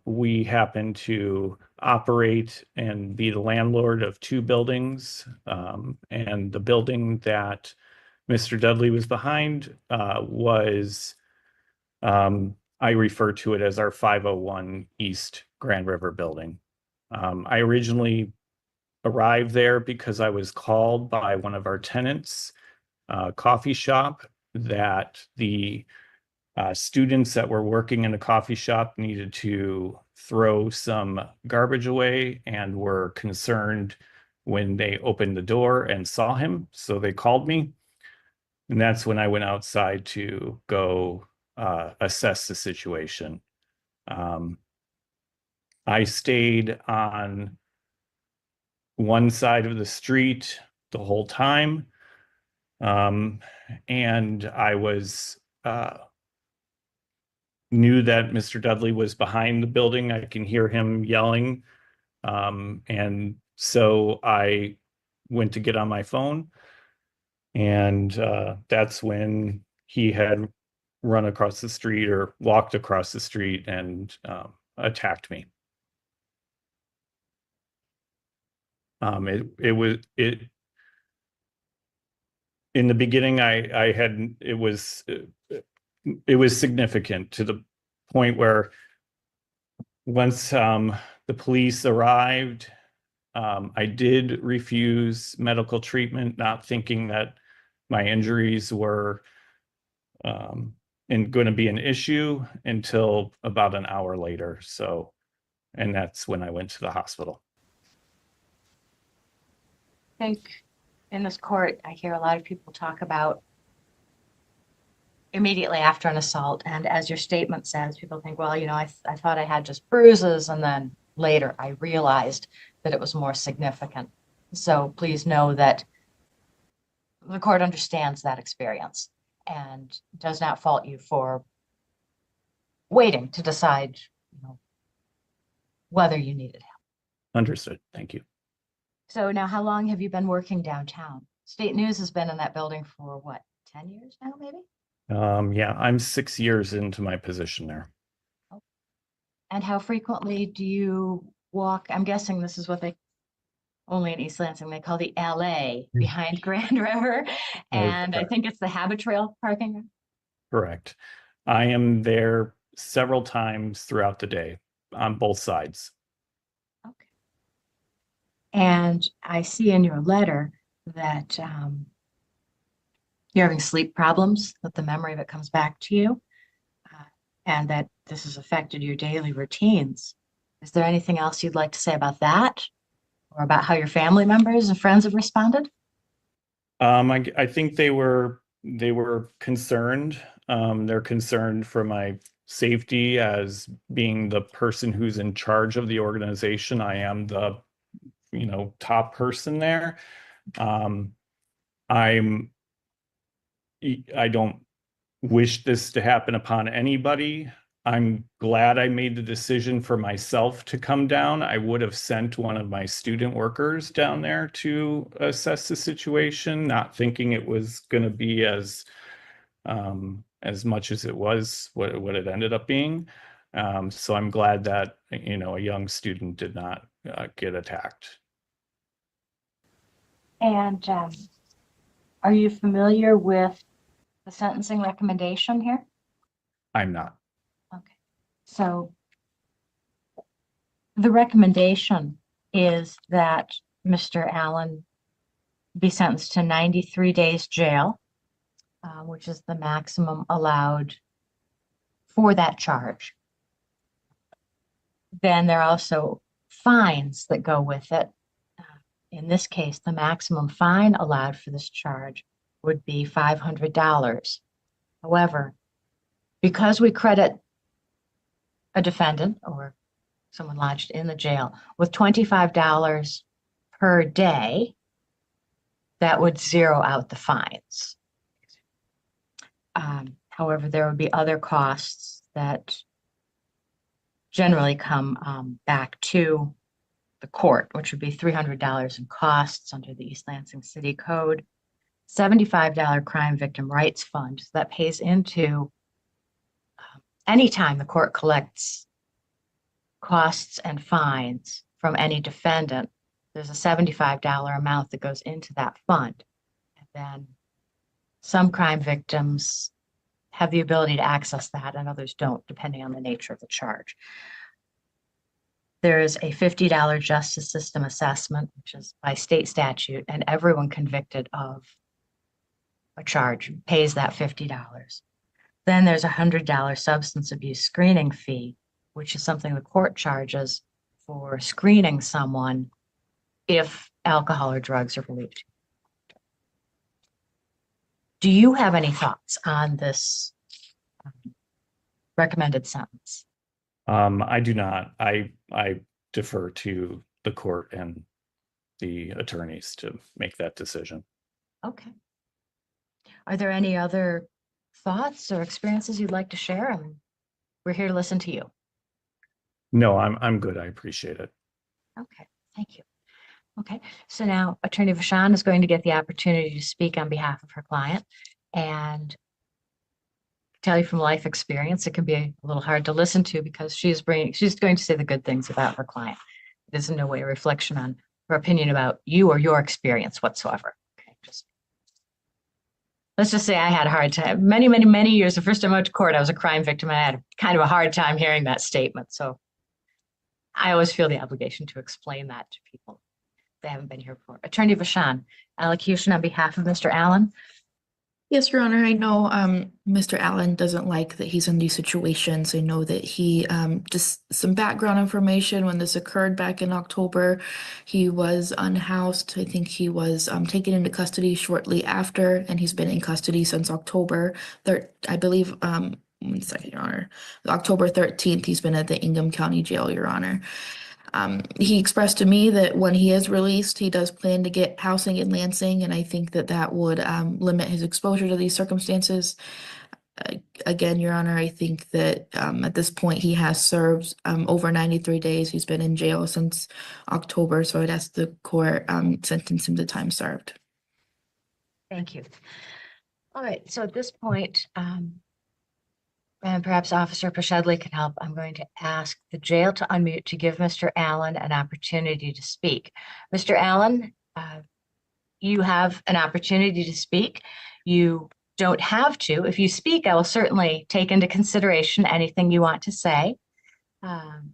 We happen to operate and be the landlord of 2 buildings. And the building that Mr. Dudley was behind was, I refer to it as our 501 East Grand River building. I originally arrived there because I was called by one of our tenants, coffee shop, that the students that were working in the coffee shop needed to throw some garbage away and were concerned when they opened the door and saw him. So they called me. And that's when I went outside to go assess the situation. I stayed on one side of the street the whole time. And I knew that Mr. Dudley was behind the building. I can hear him yelling. And so I went to get on my phone. And that's when he had run across the street or walked across the street and attacked me. In the beginning, it was significant to the point where once the police arrived, I did refuse medical treatment, not thinking that my injuries were going to be an issue until about an hour later. So, and that's when I went to the hospital. I think in this court, I hear a lot of people talk about immediately after an assault. And as your statement says, people think, well, I thought I had just bruises. And then later I realized that it was more significant. So please know that the court understands that experience and does not fault you for waiting to decide whether you needed help. Understood. Thank you. So now, how long have you been working downtown? State News has been in that building for what, 10 years now, maybe? Yeah, I'm 6 years into my position there. And how frequently do you walk? I'm guessing this is what they, only in East Lansing, they call the LA behind Grand River. And I think it's the Habit Trail parking. Correct. I am there several times throughout the day on both sides. Okay. And I see in your letter that you're having sleep problems, that the memory of it comes back to you, and that this has affected your daily routines. Is there anything else you'd like to say about that, or about how your family members and friends have responded? I think they were concerned. They're concerned for my safety as being the person who's in charge of the organization. I am the top person there. I don't wish this to happen upon anybody. I'm glad I made the decision for myself to come down. I would have sent one of my student workers down there to assess the situation, not thinking it was going to be as much as it was, what it ended up being. So I'm glad that, a young student did not get attacked. And Are you familiar with the sentencing recommendation here? I'm not. Okay. So the recommendation is that Mr. Allen be sentenced to 93 days jail, which is the maximum allowed for that charge. Then there are also fines that go with it. In this case, the maximum fine allowed for this charge would be $500. However, because we credit a defendant or someone lodged in the jail with $25 per day, that would zero out the fines. However, there would be other costs that generally come back to the court, which would be $300 in costs under the East Lansing City Code, $75 Crime Victim Rights Fund. So that pays into anytime the court collects costs and fines from any defendant, there's a $75 amount that goes into that fund. And then some crime victims have the ability to access that and others don't, depending on the nature of the charge. There is a $50 justice system assessment, which is by state statute, and everyone convicted of a charge pays that $50. Then there's a $100 substance abuse screening fee, which is something the court charges for screening someone if alcohol or drugs are believed. Do you have any thoughts on this recommended sentence? I do not. I defer to the court and the attorneys to make that decision. Okay. Are there any other thoughts or experiences you'd like to share? We're here to listen to you. No, I'm good. I appreciate it. Okay, thank you. Okay, so now Attorney Vachon is going to get the opportunity to speak on behalf of her client, and tell you from life experience, it can be a little hard to listen to because she's going to say the good things about her client. It is in no way a reflection on her opinion about you or your experience whatsoever. Okay, let's just say I had a hard time. Many years, the first time I went to court, I was a crime victim. And I had kind of a hard time hearing that statement. So I always feel the obligation to explain that to people. They haven't been here before. Attorney Vachon, allocution on behalf of Mr. Allen. Yes, Your Honor, I know Mr. Allen doesn't like that he's in these situations. I know that he, just some background information, when this occurred back in October, he was unhoused. I think he was taken into custody shortly after, and he's been in custody since October 3rd, I believe, 1 second, Your Honor. October 13th, he's been at the Ingham County Jail, Your Honor. He expressed to me that when he is released, he does plan to get housing in Lansing, and I think that that would limit his exposure to these circumstances. Again, Your Honor, I think that at this point he has served over 93 days. He's been in jail since October, so I'd ask the court sentence him to time served. Thank you. All right, so at this point, and perhaps Officer Pashedley can help, I'm going to ask the jail to unmute to give Mr. Allen an opportunity to speak. Mr. Allen, you have an opportunity to speak. You don't have to. If you speak, I will certainly take into consideration anything you want to say.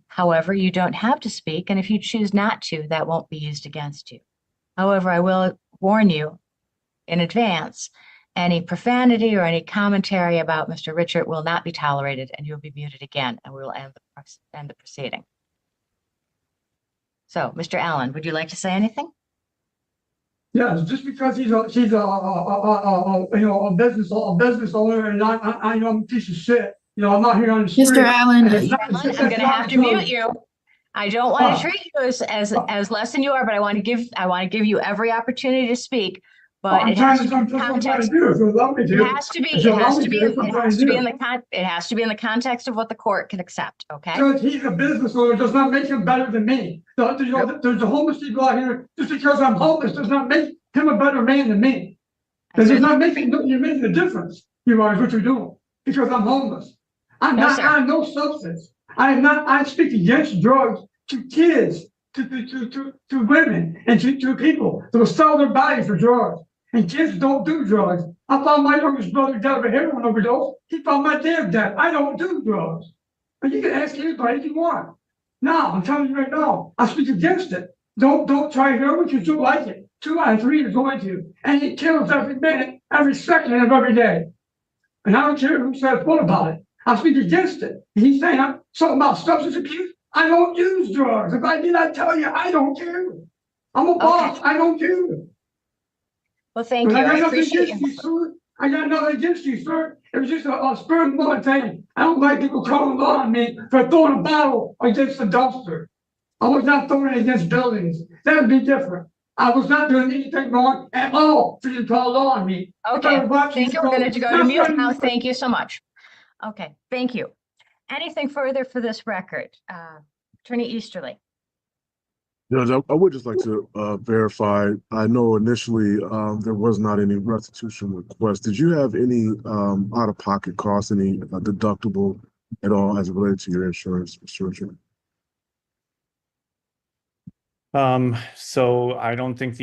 However, you don't have to speak, and if you choose not to, that won't be used against you. However, I will warn you in advance, any profanity or any commentary about Mr. Richard will not be tolerated, and you'll be muted again, and we will end the proceeding. So, Mr. Allen, would you like to say anything? Yeah, just because she's a business owner, and I know I'm a piece of shit. I'm not here on the street. Mr. Allen, I'm going to have to mute you. I don't want to treat you as less than you are, but I want to give you every opportunity to speak. But it has to be in the context. It has to be in the context of what the court can accept. Okay. Because he's a business owner does not make him better than me. There's the homeless people out here. Just because I'm homeless does not make him a better man than me. Because you're making a difference. You are what you're doing because I'm homeless. I have no substance. I speak against drugs to kids, to women, and to people that will sell their body for drugs. And kids don't do drugs. I found my youngest brother dead of a heroin overdose. He found my dad dead. I don't do drugs. But you can ask anybody if you want. Now, I'm telling you right now, I speak against it. Don't try heroin because you'll like it. 2 out of 3 are going to. And it kills every minute, every second of every day. And I don't care who says what about it. I speak against it. He's saying something about substance abuse. I don't use drugs. If I did, I'd tell you, I don't care. I'm a boss. I don't care. Well, thank But you. I I got nothing appreciate against you. you, sir. I got nothing against you, sir. It was just a spur of the moment thing. I don't like people calling law on me for throwing a bottle against the dumpster. I was not throwing it against buildings. That would be different. I was not doing anything wrong at all for you to call law on me. Okay, thank you. We're going to go to mute now. Thank you so much. Okay, thank you. Anything further for this record? Attorney Easterly. Judge, I would just like to verify. I know initially there was not any restitution request. Did you have any out-of-pocket costs, any deductible at all as it related to your insurance, Mr. Richard? So I don't think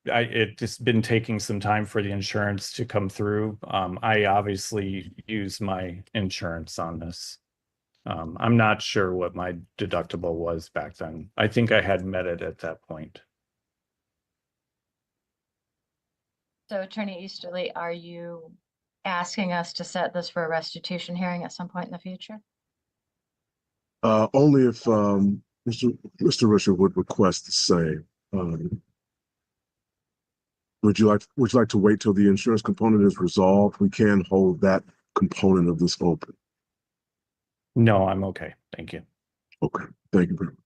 it just been taking some time for the insurance to come through. I obviously use my insurance on this. I'm not sure what my deductible was back then. I think I had met it at that point. So Attorney Easterly, are you asking us to set this for a restitution hearing at some point in the future? Only if Mr. Richard would request the same. Would you like to wait till the insurance component is resolved? We can hold that component of this open. No, I'm okay. Thank you. Okay, thank you very much.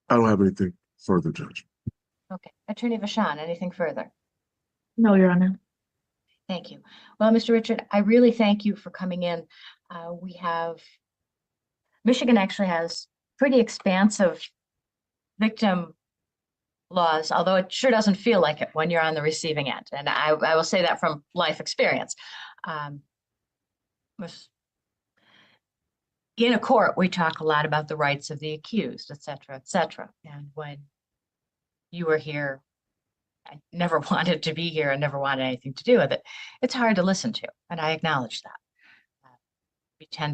I don't have anything further, Judge. Okay, Attorney Vachon, anything further? No, Your Honor. Thank you. Well, Mr. Richard, I really thank you for coming in. Michigan actually has pretty expansive victim laws, although it sure doesn't feel like it when you're on the receiving end. And I will say that from life experience. In a court, we talk a lot about the rights of the accused, et cetera, et cetera. And when you were here, I never wanted to be here and never wanted anything to do with it. It's hard to listen to, and I acknowledge that. We tend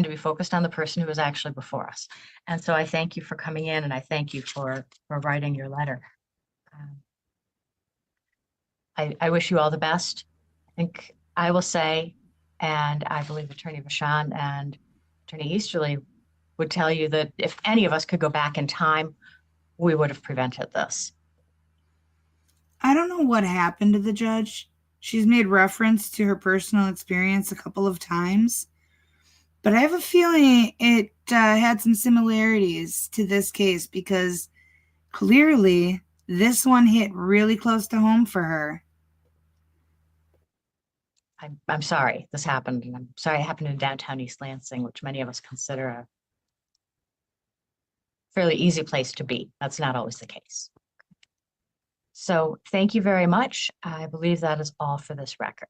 to be focused on the person who is actually before us. And so I thank you for coming in, and I thank you for writing your letter. I wish you all the best. I think I will say, and I believe Attorney Vachon and Attorney Easterly would tell you that if any of us could go back in time, we would have prevented this. I don't know what happened to the judge. She's made reference to her personal experience a couple of times, but I have a feeling it had some similarities to this case because clearly this one hit really close to home for her. I'm sorry this happened, and I'm sorry it happened in downtown East Lansing, which many of us consider a fairly easy place to be. That's not always the case. So thank you very much. I believe that is all for this record.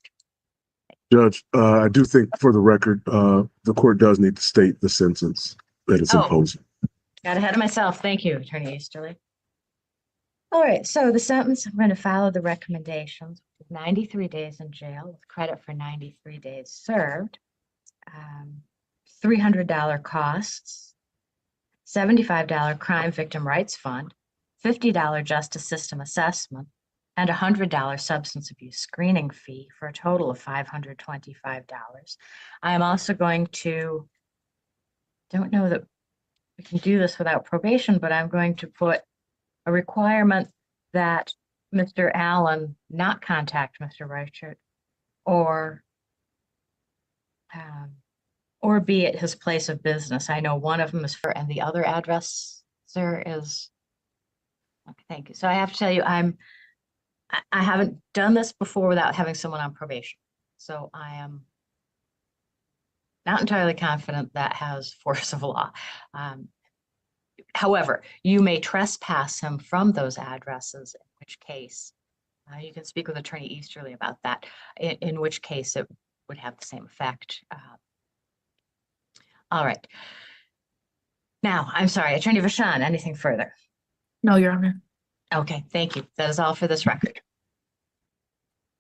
Judge, I do think for the record, the court does need to state the sentence that it's imposing. Got ahead of myself. Thank you, Attorney Easterly. All right, so the sentence, I'm going to follow the recommendations. 93 days in jail with credit for 93 days served, $300 costs, $75 crime victim rights fund, $50 justice system assessment, and $100 substance abuse screening fee for a total of $525. I am also going to, don't know that we can do this without probation, but I'm going to put a requirement that Mr. Allen not contact Mr. Reichert or be at his place of business. I know one of them is for, and the other address, sir, is, okay, thank you. So I have to tell you, I haven't done this before without having someone on probation. So I am not entirely confident that has force of law. However, you may trespass him from those addresses, in which case you can speak with Attorney Easterly about that, in which case it would have the same effect. All right. Now, I'm sorry, Attorney Vachon, anything further? No, Your Honor. Okay, thank you. That is all for this record.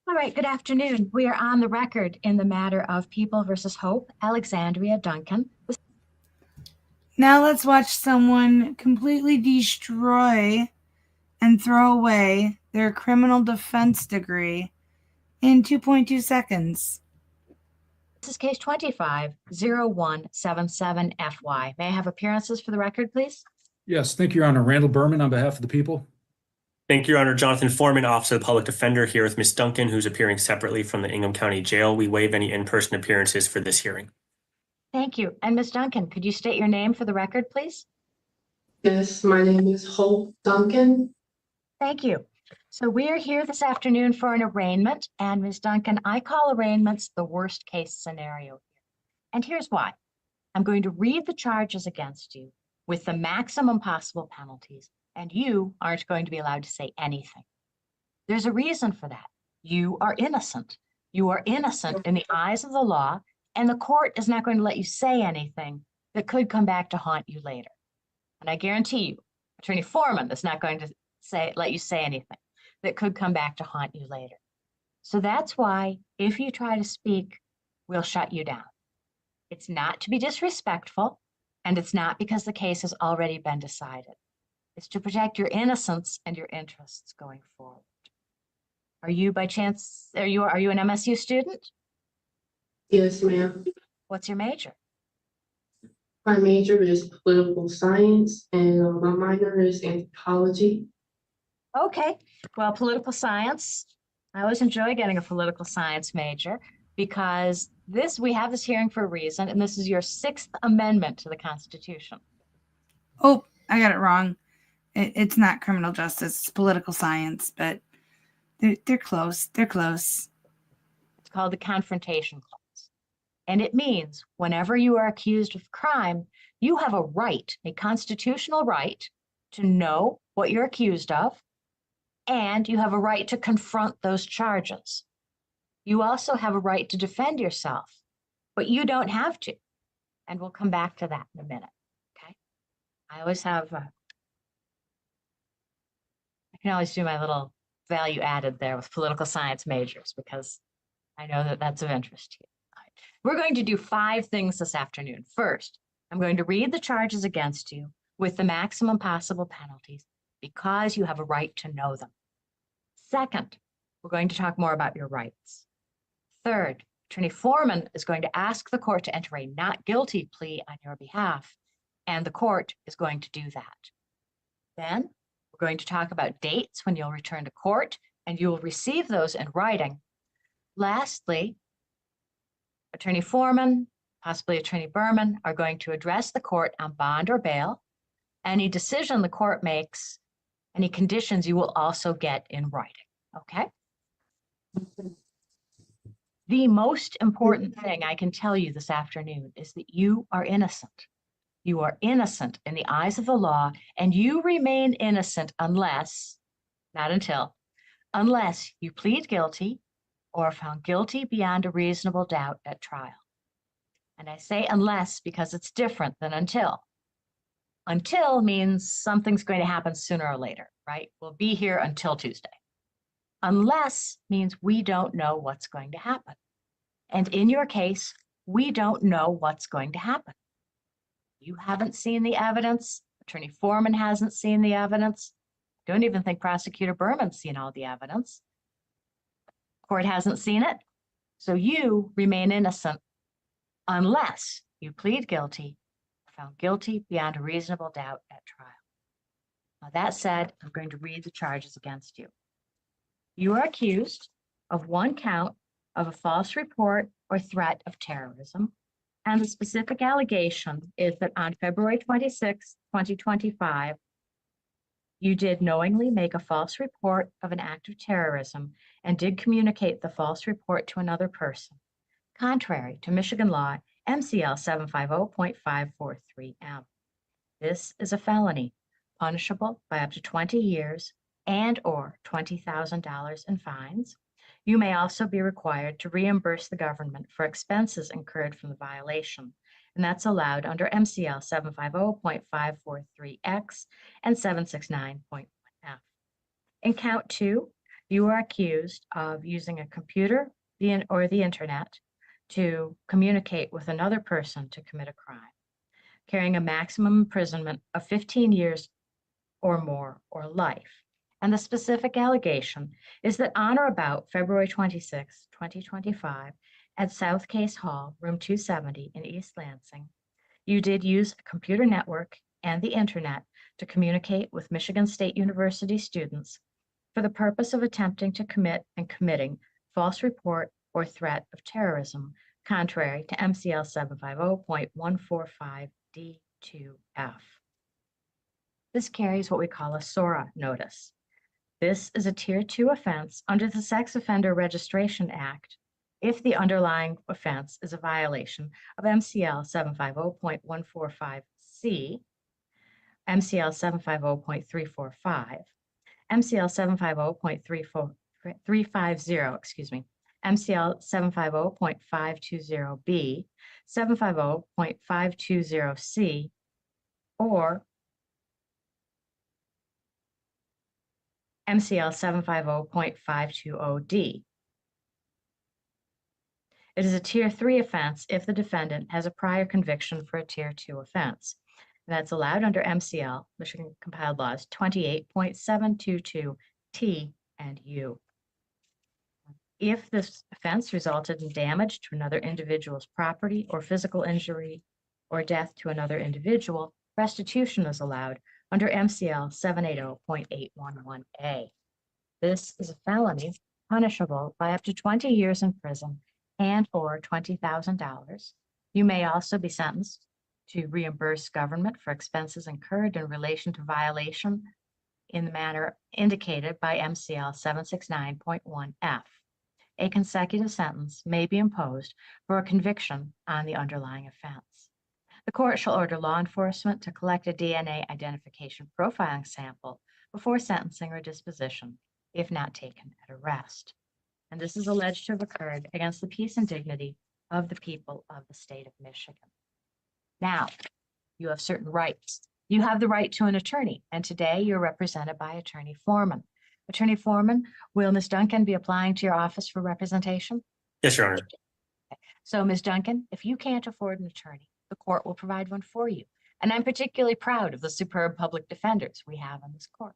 All right, good afternoon. We are on the record in the matter of People versus Hope, Alexandria Duncan. Now let's watch someone completely destroy and throw away their criminal defense degree in 2.2 seconds. This is case 25-0177-FY. May I have appearances for the record, please? Yes, thank you, Your Honor. Randall Berman on behalf of the people. Thank you, Your Honor. Jonathan Foreman, Office of the Public Defender, here with Ms. Duncan, who's appearing separately from the Ingham County Jail. We waive any in-person appearances for this hearing. Thank you. And Ms. Duncan, could you state your name for the record, please? Yes, my name is Hope Duncan. Thank you. So we are here this afternoon for an arraignment, and Ms. Duncan, I call arraignments the worst case scenario. And here's why. I'm going to read the charges against you with the maximum possible penalties, and you aren't going to be allowed to say anything. There's a reason for that. You are innocent. You are innocent in the eyes of the law, and the court is not going to let you say anything that could come back to haunt you later. And I guarantee you, Attorney Foreman is not going to let you say anything that could come back to haunt you later. So that's why if you try to speak, we'll shut you down. It's not to be disrespectful, and it's not because the case has already been decided. It's to protect your innocence and your interests going forward. Are you by chance, are you an MSU student? Yes, ma'am. What's your major? My major is political science and my minor is anthropology. Okay, well, political science. I always enjoy getting a political science major because we have this hearing for a reason, and this is your 6th amendment to the Constitution. Oh, I got it wrong. It's not criminal justice, it's political science, but they're close. They're close. It's called the Confrontation Clause. And it means whenever you are accused of crime, you have a right, a constitutional right, to know what you're accused of, and you have a right to confront those charges. You also have a right to defend yourself, but you don't have to. And we'll come back to that in a minute, okay? I always have, I can always do my little value added there with political science majors because I know that that's of interest to you. All right. We're going to do 5 things this afternoon. First, I'm going to read the charges against you with the maximum possible penalties because you have a right to know them. Second, we're going to talk more about your rights. Third, Attorney Foreman is going to ask the court to enter a not guilty plea on your behalf, and the court is going to do that. Then we're going to talk about dates when you'll return to court, and you will receive those in writing. Lastly, Attorney Foreman, possibly Attorney Berman, are going to address the court on bond or bail. Any decision the court makes, any conditions you will also get in writing, okay? The most important thing I can tell you this afternoon is that you are innocent. You are innocent in the eyes of the law, and you remain innocent unless, not until, unless you plead guilty or are found guilty beyond a reasonable doubt at trial. And I say unless because it's different than until. Until means something's going to happen sooner or later, right? We'll be here until Tuesday. Unless means we don't know what's going to happen. And in your case, we don't know what's going to happen. You haven't seen the evidence. Attorney Foreman hasn't seen the evidence. Don't even think Prosecutor Berman's seen all the evidence. Court hasn't seen it. So you remain innocent unless you plead guilty, found guilty beyond a reasonable doubt at trial. Now that said, I'm going to read the charges against you. You are accused of 1 count of a false report or threat of terrorism. And the specific allegation is that on February 26, 2025, you did knowingly make a false report of an act of terrorism and did communicate the false report to another person, contrary to Michigan law MCL 750.543M. This is a felony, punishable by up to 20 years and or $20,000 in fines. You may also be required to reimburse the government for expenses incurred from the violation, and that's allowed under MCL 750.543X and 769.1F. In count 2, You are accused of using a computer or the internet to communicate with another person to commit a crime, carrying a maximum imprisonment of 15 years or more or life. And the specific allegation is that on or about February 26, 2025, at South Case Hall, room 270 in East Lansing, you did use a computer network and the internet to communicate with Michigan State University students for the purpose of attempting to commit and committing false report or threat of terrorism, contrary to MCL 750.145D2F. This carries what we call a SORA notice. This is a Tier 2 offense under the Sex Offender Registration Act if the underlying offense is a violation of MCL 750.145C, MCL 750.345, MCL 750.350, MCL 750.520B, 750.520C, or MCL 750.520D. It is a Tier 3 offense if the defendant has a prior conviction for a Tier 2 offense. And that's allowed under MCL, Michigan Compiled Laws 28.722T and U. If this offense resulted in damage to another individual's property or physical injury or death to another individual, restitution is allowed under MCL 780.811A. This is a felony punishable by up to 20 years in prison and or $20,000. You may also be sentenced to reimburse government for expenses incurred in relation to violation in the manner indicated by MCL 769.1F. A consecutive sentence may be imposed for a conviction on the underlying offense. The court shall order law enforcement to collect a DNA identification profiling sample before sentencing or disposition, if not taken at arrest. And this is alleged to have occurred against the peace and dignity of the people of the state of Michigan. Now, you have certain rights. You have the right to an attorney, and today you're represented by Attorney Foreman. Attorney Foreman, will Ms. Duncan be applying to your office for representation? Yes, Your Honor. So, Ms. Duncan, if you can't afford an attorney, the court will provide one for you. And I'm particularly proud of the superb public defenders we have on this court.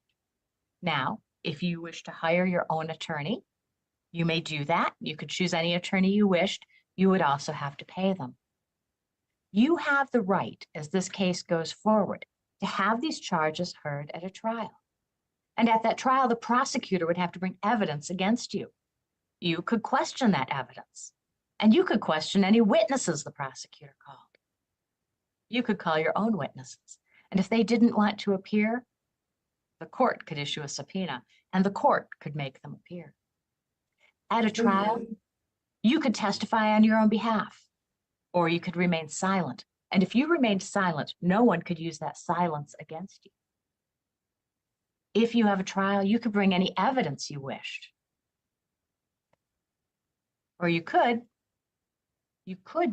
Now, if you wish to hire your own attorney, you may do that. You could choose any attorney you wished. You would also have to pay them. You have the right, as this case goes forward, to have these charges heard at a trial. And at that trial, the prosecutor would have to bring evidence against you. You could question that evidence. And you could question any witnesses the prosecutor called. You could call your own witnesses. And if they didn't want to appear, the court could issue a subpoena and the court could make them appear. At a trial, you could testify on your own behalf, or you could remain silent. And if you remained silent, no one could use that silence against you. If you have a trial, you could bring any evidence you wished. Or you could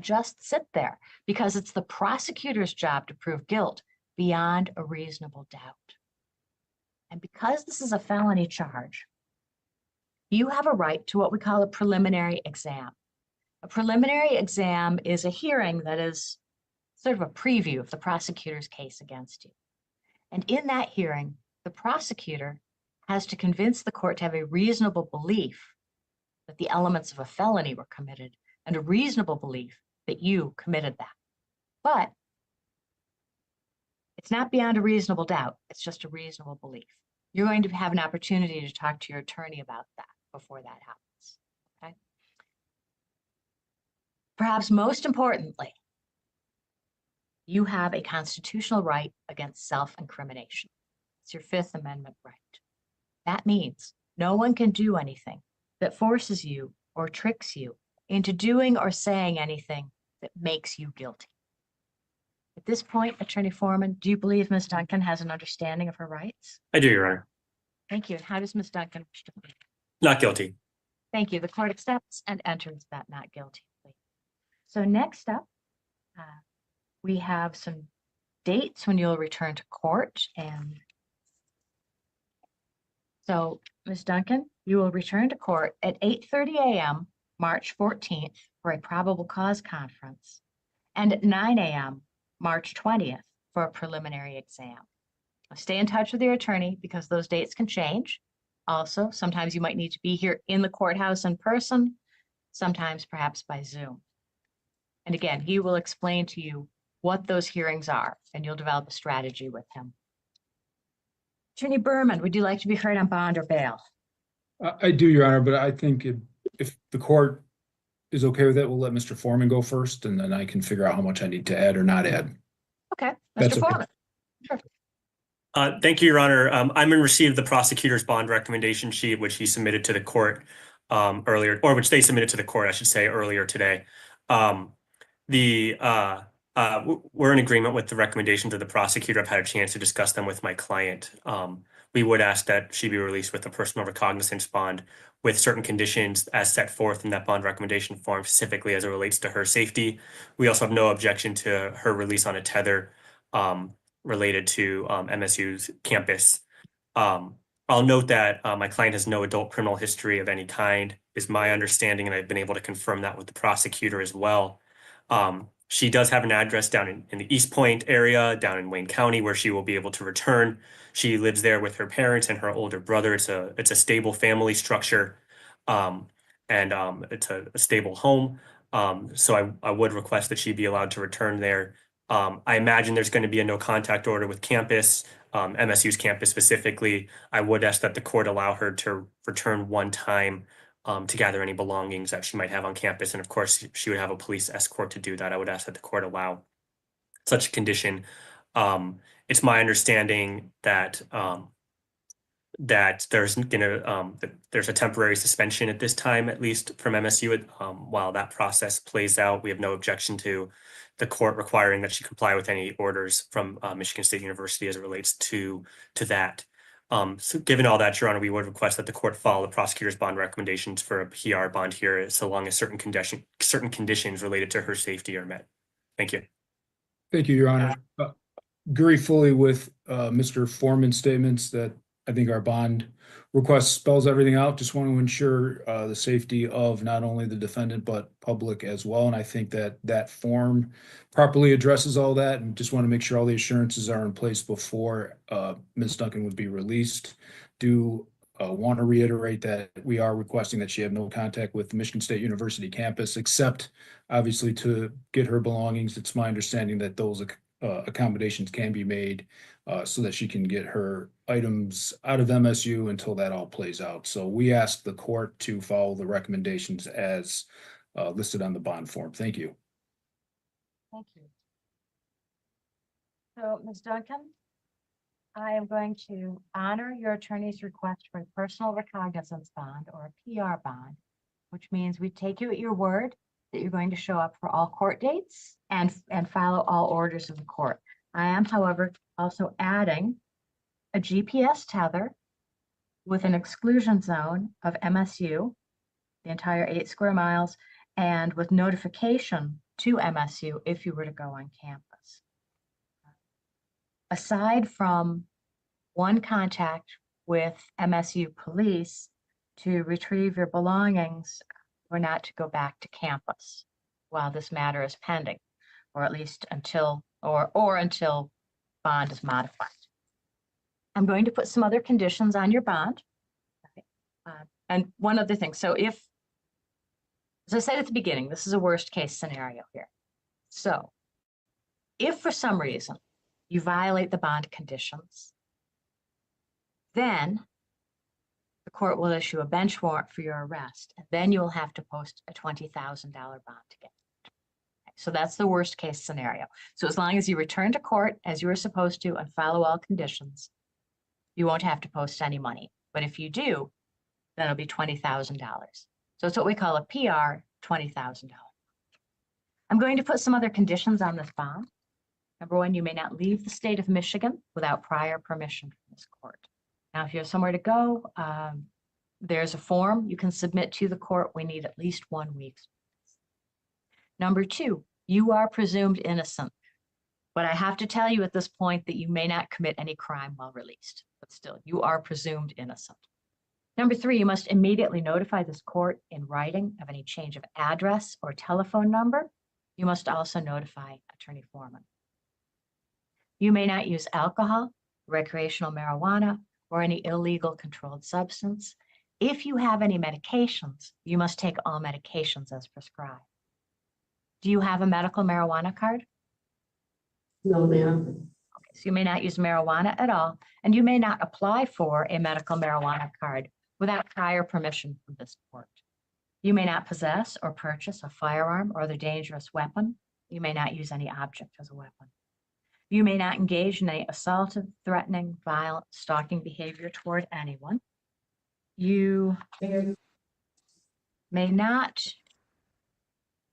just sit there, because it's the prosecutor's job to prove guilt beyond a reasonable doubt. And because this is a felony charge, you have a right to what we call a preliminary exam. A preliminary exam is a hearing that is sort of a preview of the prosecutor's case against you. And in that hearing, the prosecutor has to convince the court to have a reasonable belief that the elements of a felony were committed and a reasonable belief that you committed that. But it's not beyond a reasonable doubt. It's just a reasonable belief. You're going to have an opportunity to talk to your attorney about that before that happens, okay? Perhaps most importantly, you have a constitutional right against self-incrimination. It's your Fifth Amendment right. That means no one can do anything that forces you or tricks you into doing or saying anything that makes you guilty. At this point, Attorney Foreman, do you believe Ms. Duncan has an understanding of her rights? I do, Your Honor. Thank you. And how does Ms. Duncan wish to plead? Not guilty. Thank you. The court accepts and enters that not guilty plea. So next up, we have some dates when you'll return to court. And So, Ms. Duncan, you will return to court at 8:30 a.m., March 14th, for a probable cause conference, and at 9 a.m., March 20th, for a preliminary exam. Stay in touch with your attorney because those dates can change. Also, sometimes you might need to be here in the courthouse in person, sometimes perhaps by Zoom. And again, he will explain to you what those hearings are, and you'll develop a strategy with him. Attorney Berman, would you like to be heard on bond or bail? I do, Your Honor, but I think if the court is okay with it, we'll let Mr. Foreman go first, and then I can figure out how much I need to add or not add. Okay, That's Mr. okay. Foreman. Sure. Thank you, Your Honor. I'm in receipt of the prosecutor's bond recommendation sheet, which he submitted to the court earlier, or which they submitted to the court, I should say, earlier today. We're in agreement with the recommendations of the prosecutor. I've had a chance to discuss them with my client. We would ask that she be released with a personal recognizance bond with certain conditions as set forth in that bond recommendation form, specifically as it relates to her safety. We also have no objection to her release on a tether related to MSU's campus. I'll note that my client has no adult criminal history of any kind, is my understanding, and I've been able to confirm that with the prosecutor as well. She does have an address down in the East Point area, down in Wayne County, where she will be able to return. She lives there with her parents and her older brother. It's a stable family structure, and it's a stable home. So I would request that she be allowed to return there. I imagine there's going to be a no contact order with campus, MSU's campus specifically. I would ask that the court allow her to return one time to gather any belongings that she might have on campus. And of course, she would have a police escort to do that. I would ask that the court allow such a condition. It's my understanding that there's a temporary suspension at this time, at least from MSU, while that process plays out. We have no objection to the court requiring that she comply with any orders from Michigan State University as it relates to that. So given all that, Your Honor, we would request that the court follow the prosecutor's bond recommendations for a PR bond here, so long as certain conditions related to her safety are met. Thank you. Thank you, Your Honor. Agree fully with Mr. Foreman's statements that I think our bond request spells everything out. Just want to ensure the safety of not only the defendant, but public as well. And I think that form properly addresses all that, and just want to make sure all the assurances are in place before Ms. Duncan would be released. Do want to reiterate that we are requesting that she have no contact with the Michigan State University campus, except obviously to get her belongings. It's my understanding that those accommodations can be made so that she can get her items out of MSU until that all plays out. So we ask the court to follow the recommendations as listed on the bond form. Thank you. Thank you. So, Ms. Duncan, I am going to honor your attorney's request for a personal recognizance bond or a PR bond, which means we take you at your word that you're going to show up for all court dates and follow all orders of the court. I am, however, also adding a GPS tether with an exclusion zone of MSU, the entire 8 square miles, and with notification to MSU if you were to go on campus. Aside from one contact with MSU police to retrieve your belongings, or not to go back to campus while this matter is pending, or at least until until bond is modified. I'm going to put some other conditions on your bond. And one other thing. So if, as I said at the beginning, this is a worst case scenario here. So if for some reason you violate the bond conditions, then the court will issue a bench warrant for your arrest, and then you will have to post a $20,000 bond to get it. So that's the worst case scenario. So as long as you return to court as you were supposed to and follow all conditions, you won't have to post any money. But if you do, then it'll be $20,000. So it's what we call a PR $20,000. I'm going to put some other conditions on this bond. Number one, you may not leave the state of Michigan without prior permission from this court. Now, if you have somewhere to go, there's a form you can submit to the court. We need at least 1 week. Number two, you are presumed innocent. But I have to tell you at this point that you may not commit any crime while released. But still, you are presumed innocent. Number 3, you must immediately notify this court in writing of any change of address or telephone number. You must also notify Attorney Foreman. You may not use alcohol, recreational marijuana, or any illegal controlled substance. If you have any medications, you must take all medications as prescribed. Do you have a medical marijuana card? No, ma'am. Okay, so you may not use marijuana at all, and you may not apply for a medical marijuana card without prior permission from this court. You may not possess or purchase a firearm or other dangerous weapon. You may not use any object as a weapon. You may not engage in any assaultive, threatening, violent, stalking behavior toward anyone. You may not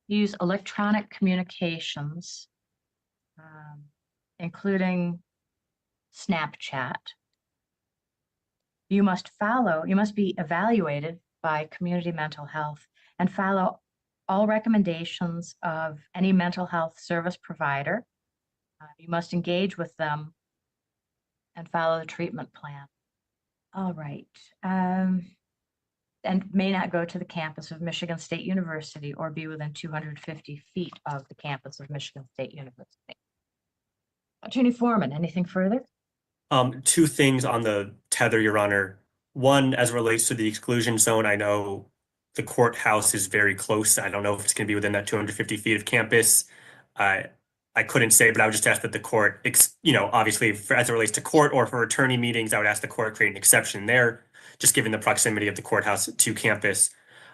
use electronic communications, including Snapchat. You must be evaluated by community mental health and follow all recommendations of any mental health service provider. You must engage with them and follow the treatment plan. All right. And may not go to the campus of Michigan State University or be within 250 feet of the campus of Michigan State University. Attorney Foreman, anything further? 2 things on the tether, Your Honor. One, as it relates to the exclusion zone, I know the courthouse is very close. I don't know if it's going to be within that 250 feet of campus. I couldn't say, but I would just ask that the court, obviously as it relates to court or for attorney meetings, I would ask the court create an exception there, just given the proximity of the courthouse to campus.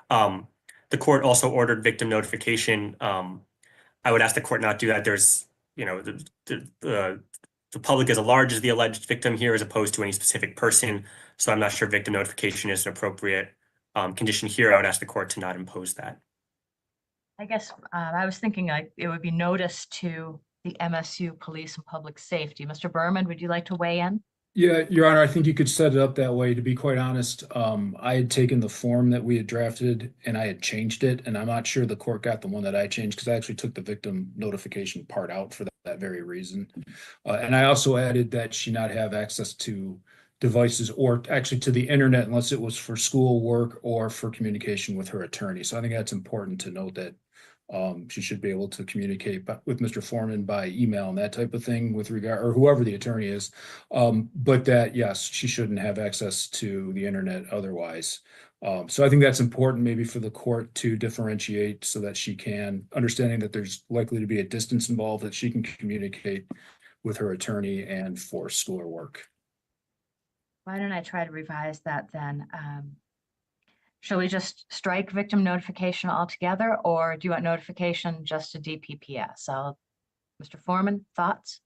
The court also ordered victim notification. I would ask the court not do that. There's, the public is as large as the alleged victim here as opposed to any specific person. So I'm not sure victim notification is an appropriate condition here. I would ask the court to not impose that. I guess I was thinking it would be notice to the MSU Police and Public Safety. Mr. Berman, would you like to weigh in? Yeah, Your Honor, I think you could set it up that way. To be quite honest, I had taken the form that we had drafted and I had changed it, and I'm not sure the court got the one that I changed because I actually took the victim notification part out for that very reason. And I also added that she not have access to devices or actually to the internet unless it was for school work or for communication with her attorney. So I think that's important to note that she should be able to communicate with Mr. Foreman by email and that type of thing with regard, or whoever the attorney is. But that, yes, she shouldn't have access to the internet otherwise. So I think that's important maybe for the court to differentiate so that she can, understanding that there's likely to be a distance involved, that she can communicate with her attorney and for school or work. Why don't I try to revise that then? Shall we just strike victim notification altogether, or do you want notification just to DPPS? Mr. Foreman, thoughts?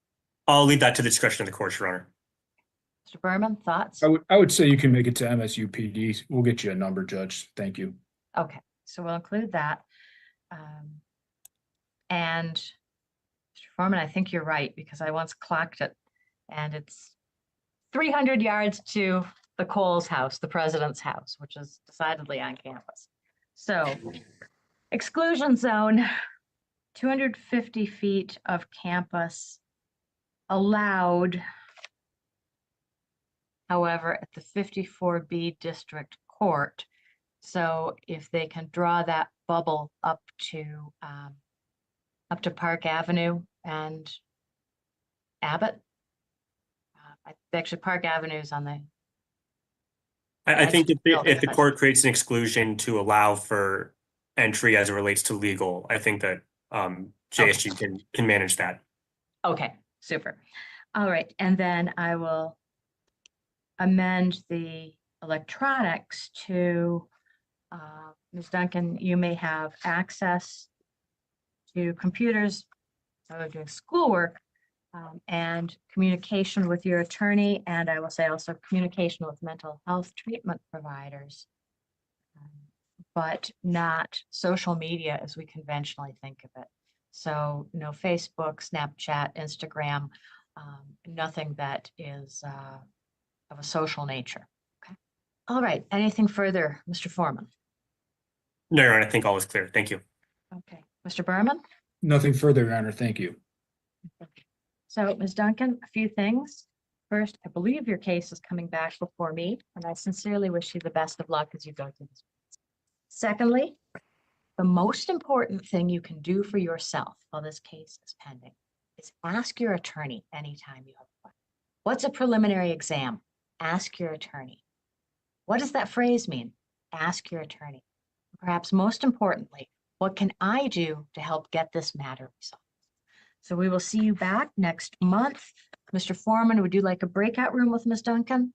I'll leave that to the discretion of the court, Your Honor. Mr. Berman, thoughts? I would say you can make it to MSU PD. We'll get you a number, Judge. Thank you. Okay, so we'll include that. And Mr. Foreman, I think you're right, because I once clocked it and it's 300 yards to the Coles house, the president's house, which is decidedly on campus. So exclusion zone, 250 feet of campus allowed. However, at the 54B district court. So if they can draw that bubble up to Park Avenue and Abbott. Actually, Park Avenue is on the. I think if the court creates an exclusion to allow for entry as it relates to legal, I think that JSG can manage that. Okay, super. All right, and then I will amend the electronics to, Ms. Duncan, you may have access to computers, doing schoolwork, and communication with your attorney, and I will say also communication with mental health treatment providers, but not social media as we conventionally think of it. So no Facebook, Snapchat, Instagram, nothing that is of a social nature. Okay. All right. Anything further, Mr. Foreman? No, Your Honor, I think all is clear. Thank you. Okay. Mr. Berman? Nothing further, Your Honor. Thank you. So, Ms. Duncan, a few things. First, I believe your case is coming back before me, and I sincerely wish you the best of luck as you go through this. Secondly, the most important thing you can do for yourself while this case is pending is ask your attorney anytime you have a question. What's a preliminary exam? Ask your attorney. What does that phrase mean? Ask your attorney. Perhaps most importantly, what can I do to help get this matter resolved? So we will see you back next month. Mr. Foreman, would you like a breakout room with Ms. Duncan?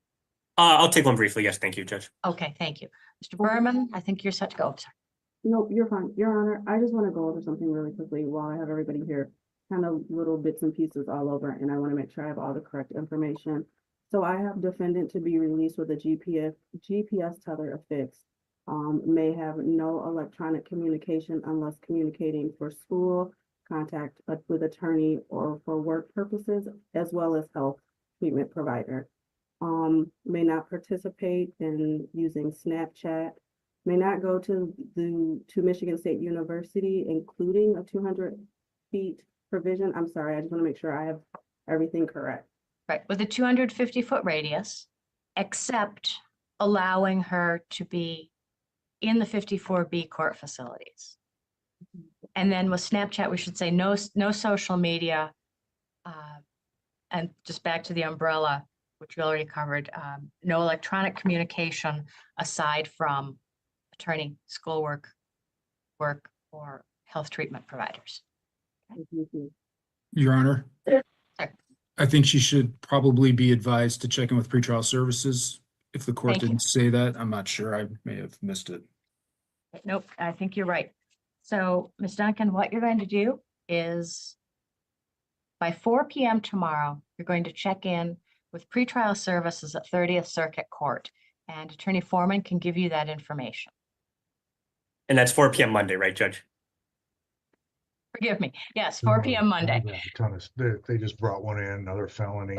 I'll take one briefly. Yes, thank you, Judge. Okay, thank you. Mr. Berman, I think you're set to go. I'm sorry. No, you're fine. Your Honor, I just want to go over something really quickly while I have everybody here. Kind of little bits and pieces all over, and I want to make sure I have all the correct information. So I have defendant to be released with a GPS tether affixed. May have no electronic communication unless communicating for school, contact with attorney, or for work purposes, as well as health treatment provider. May not participate in using Snapchat, may not go to Michigan State University, including a 200 feet provision. I'm sorry, I just want to make sure I have everything correct. Right, with a 250-foot radius, except allowing her to be in the 54B court facilities. And then with Snapchat, we should say no social media. And just back to the umbrella, which we already covered, no electronic communication aside from attorney, schoolwork, work, or health treatment providers. Your Honor, I think she should probably be advised to check in with pretrial services. If the court Thank you. didn't say that, I'm not sure. I may have missed it. Nope, I think you're right. So, Ms. Duncan, what you're going to do is by 4 p.m. tomorrow, you're going to check in with pretrial services at 30th Circuit Court, and Attorney Foreman can give you that information. And that's 4 p.m. Monday, right, Judge? Forgive me. Yes, 4 p.m. Monday. They just brought one in, another felony.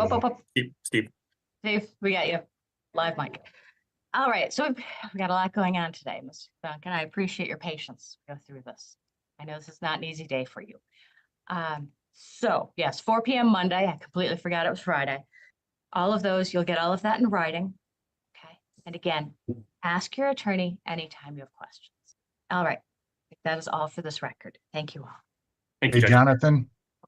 Steve. Dave, we got you. Live mic. All right, so we've got a lot going on today, Ms. Duncan. I appreciate your patience to go through this. I know this is not an easy day for you. So yes, 4 p.m. Monday. I completely forgot it was Friday. All of those, you'll get all of that in writing. Okay. And again, ask your attorney anytime you have questions. All right. That is all for this record. Thank you all. Thank you, Hey, Judge.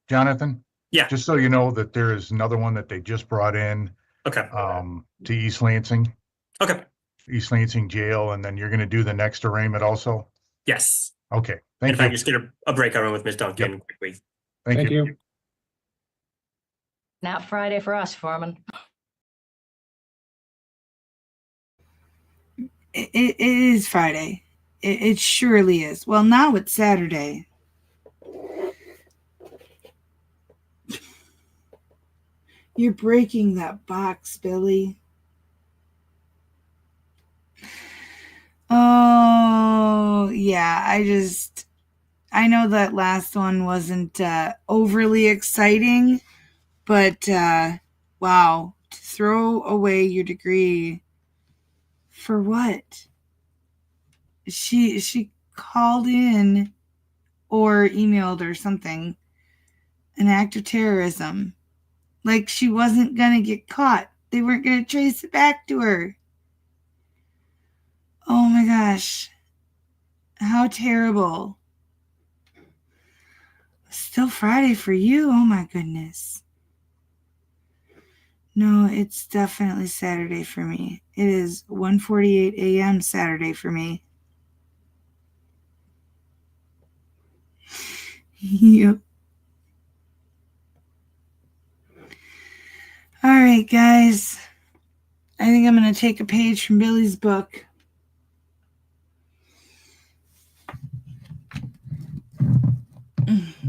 Jonathan? Yeah. Just so you know that there is another one that they just brought in. Okay. To East Lansing. Okay. East Lansing Jail, and then you're going to do the next arraignment also? Yes. Okay, And thank if I you. just get a breakout room with Ms. Duncan quickly. Thank you. Not Friday for us, Foreman. It is Friday. It surely is. Well, now it's Saturday. You're breaking that box, Billy. Oh, yeah. I know that last one wasn't overly exciting, but wow, to throw away your degree for what? She called in or emailed or something, an act of terrorism. Like she wasn't gonna get caught. They weren't gonna trace it back to her. Oh my gosh. How terrible. Still Friday for you. Oh my goodness. No, it's definitely Saturday for me. It is 1:48 a.m. Saturday for me. Yep. All right, guys. I think I'm going to take a page from Billy's book.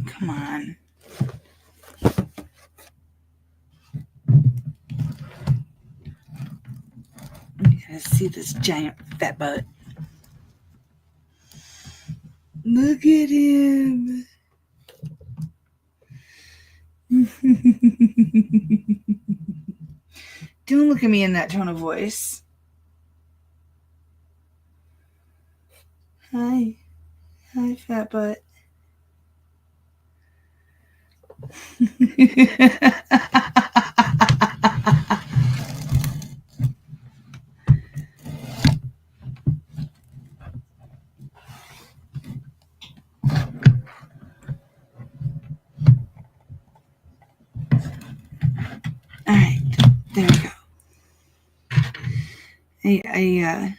Come on. You gotta see this giant fat butt. Look at him. Don't look at me in that tone of voice. Hi. Hi, fat butt. I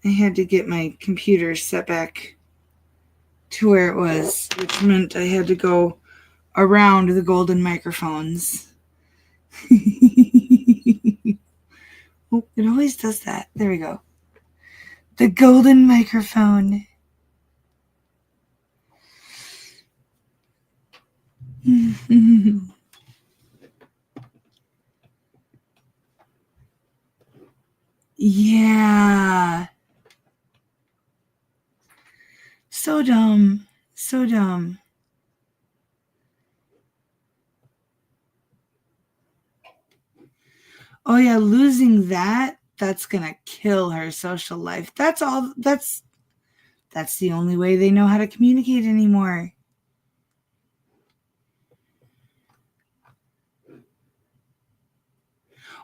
had to get my computer set back to where it was, which meant I had to go around the golden microphones. Oh, it always does that. There we go. The golden microphone. Yeah. So dumb. So dumb. Oh yeah, losing that's gonna kill her social life. That's the only way they know how to communicate anymore.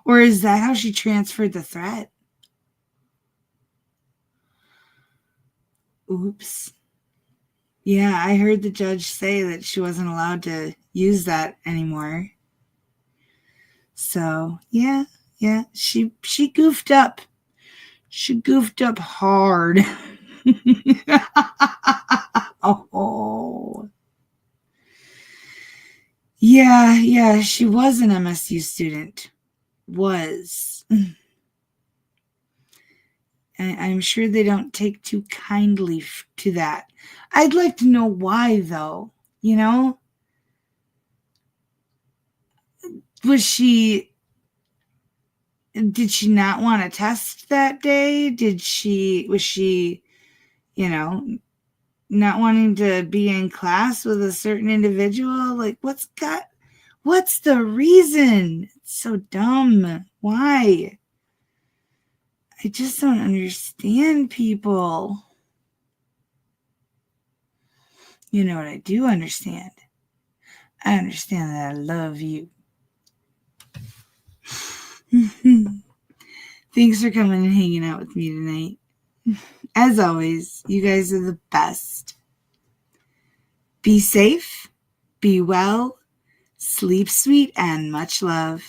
Or is that how she transferred the threat? Oops. Yeah, I heard the judge say that she wasn't allowed to use that anymore. So, yeah, she goofed up. She goofed up hard. Oh. Yeah, she was an MSU student. Was. I'm sure they don't take too kindly to that. I'd like to know why, though. You know? Did she not want to test that day? Was she, not wanting to be in class with a certain individual? Like, what's the reason? It's so dumb. Why? I just don't understand people. You know what I do understand? I understand that I love you. Thanks for coming and hanging out with me tonight. As always, you guys are the best. Be safe, be well, sleep sweet, and much love.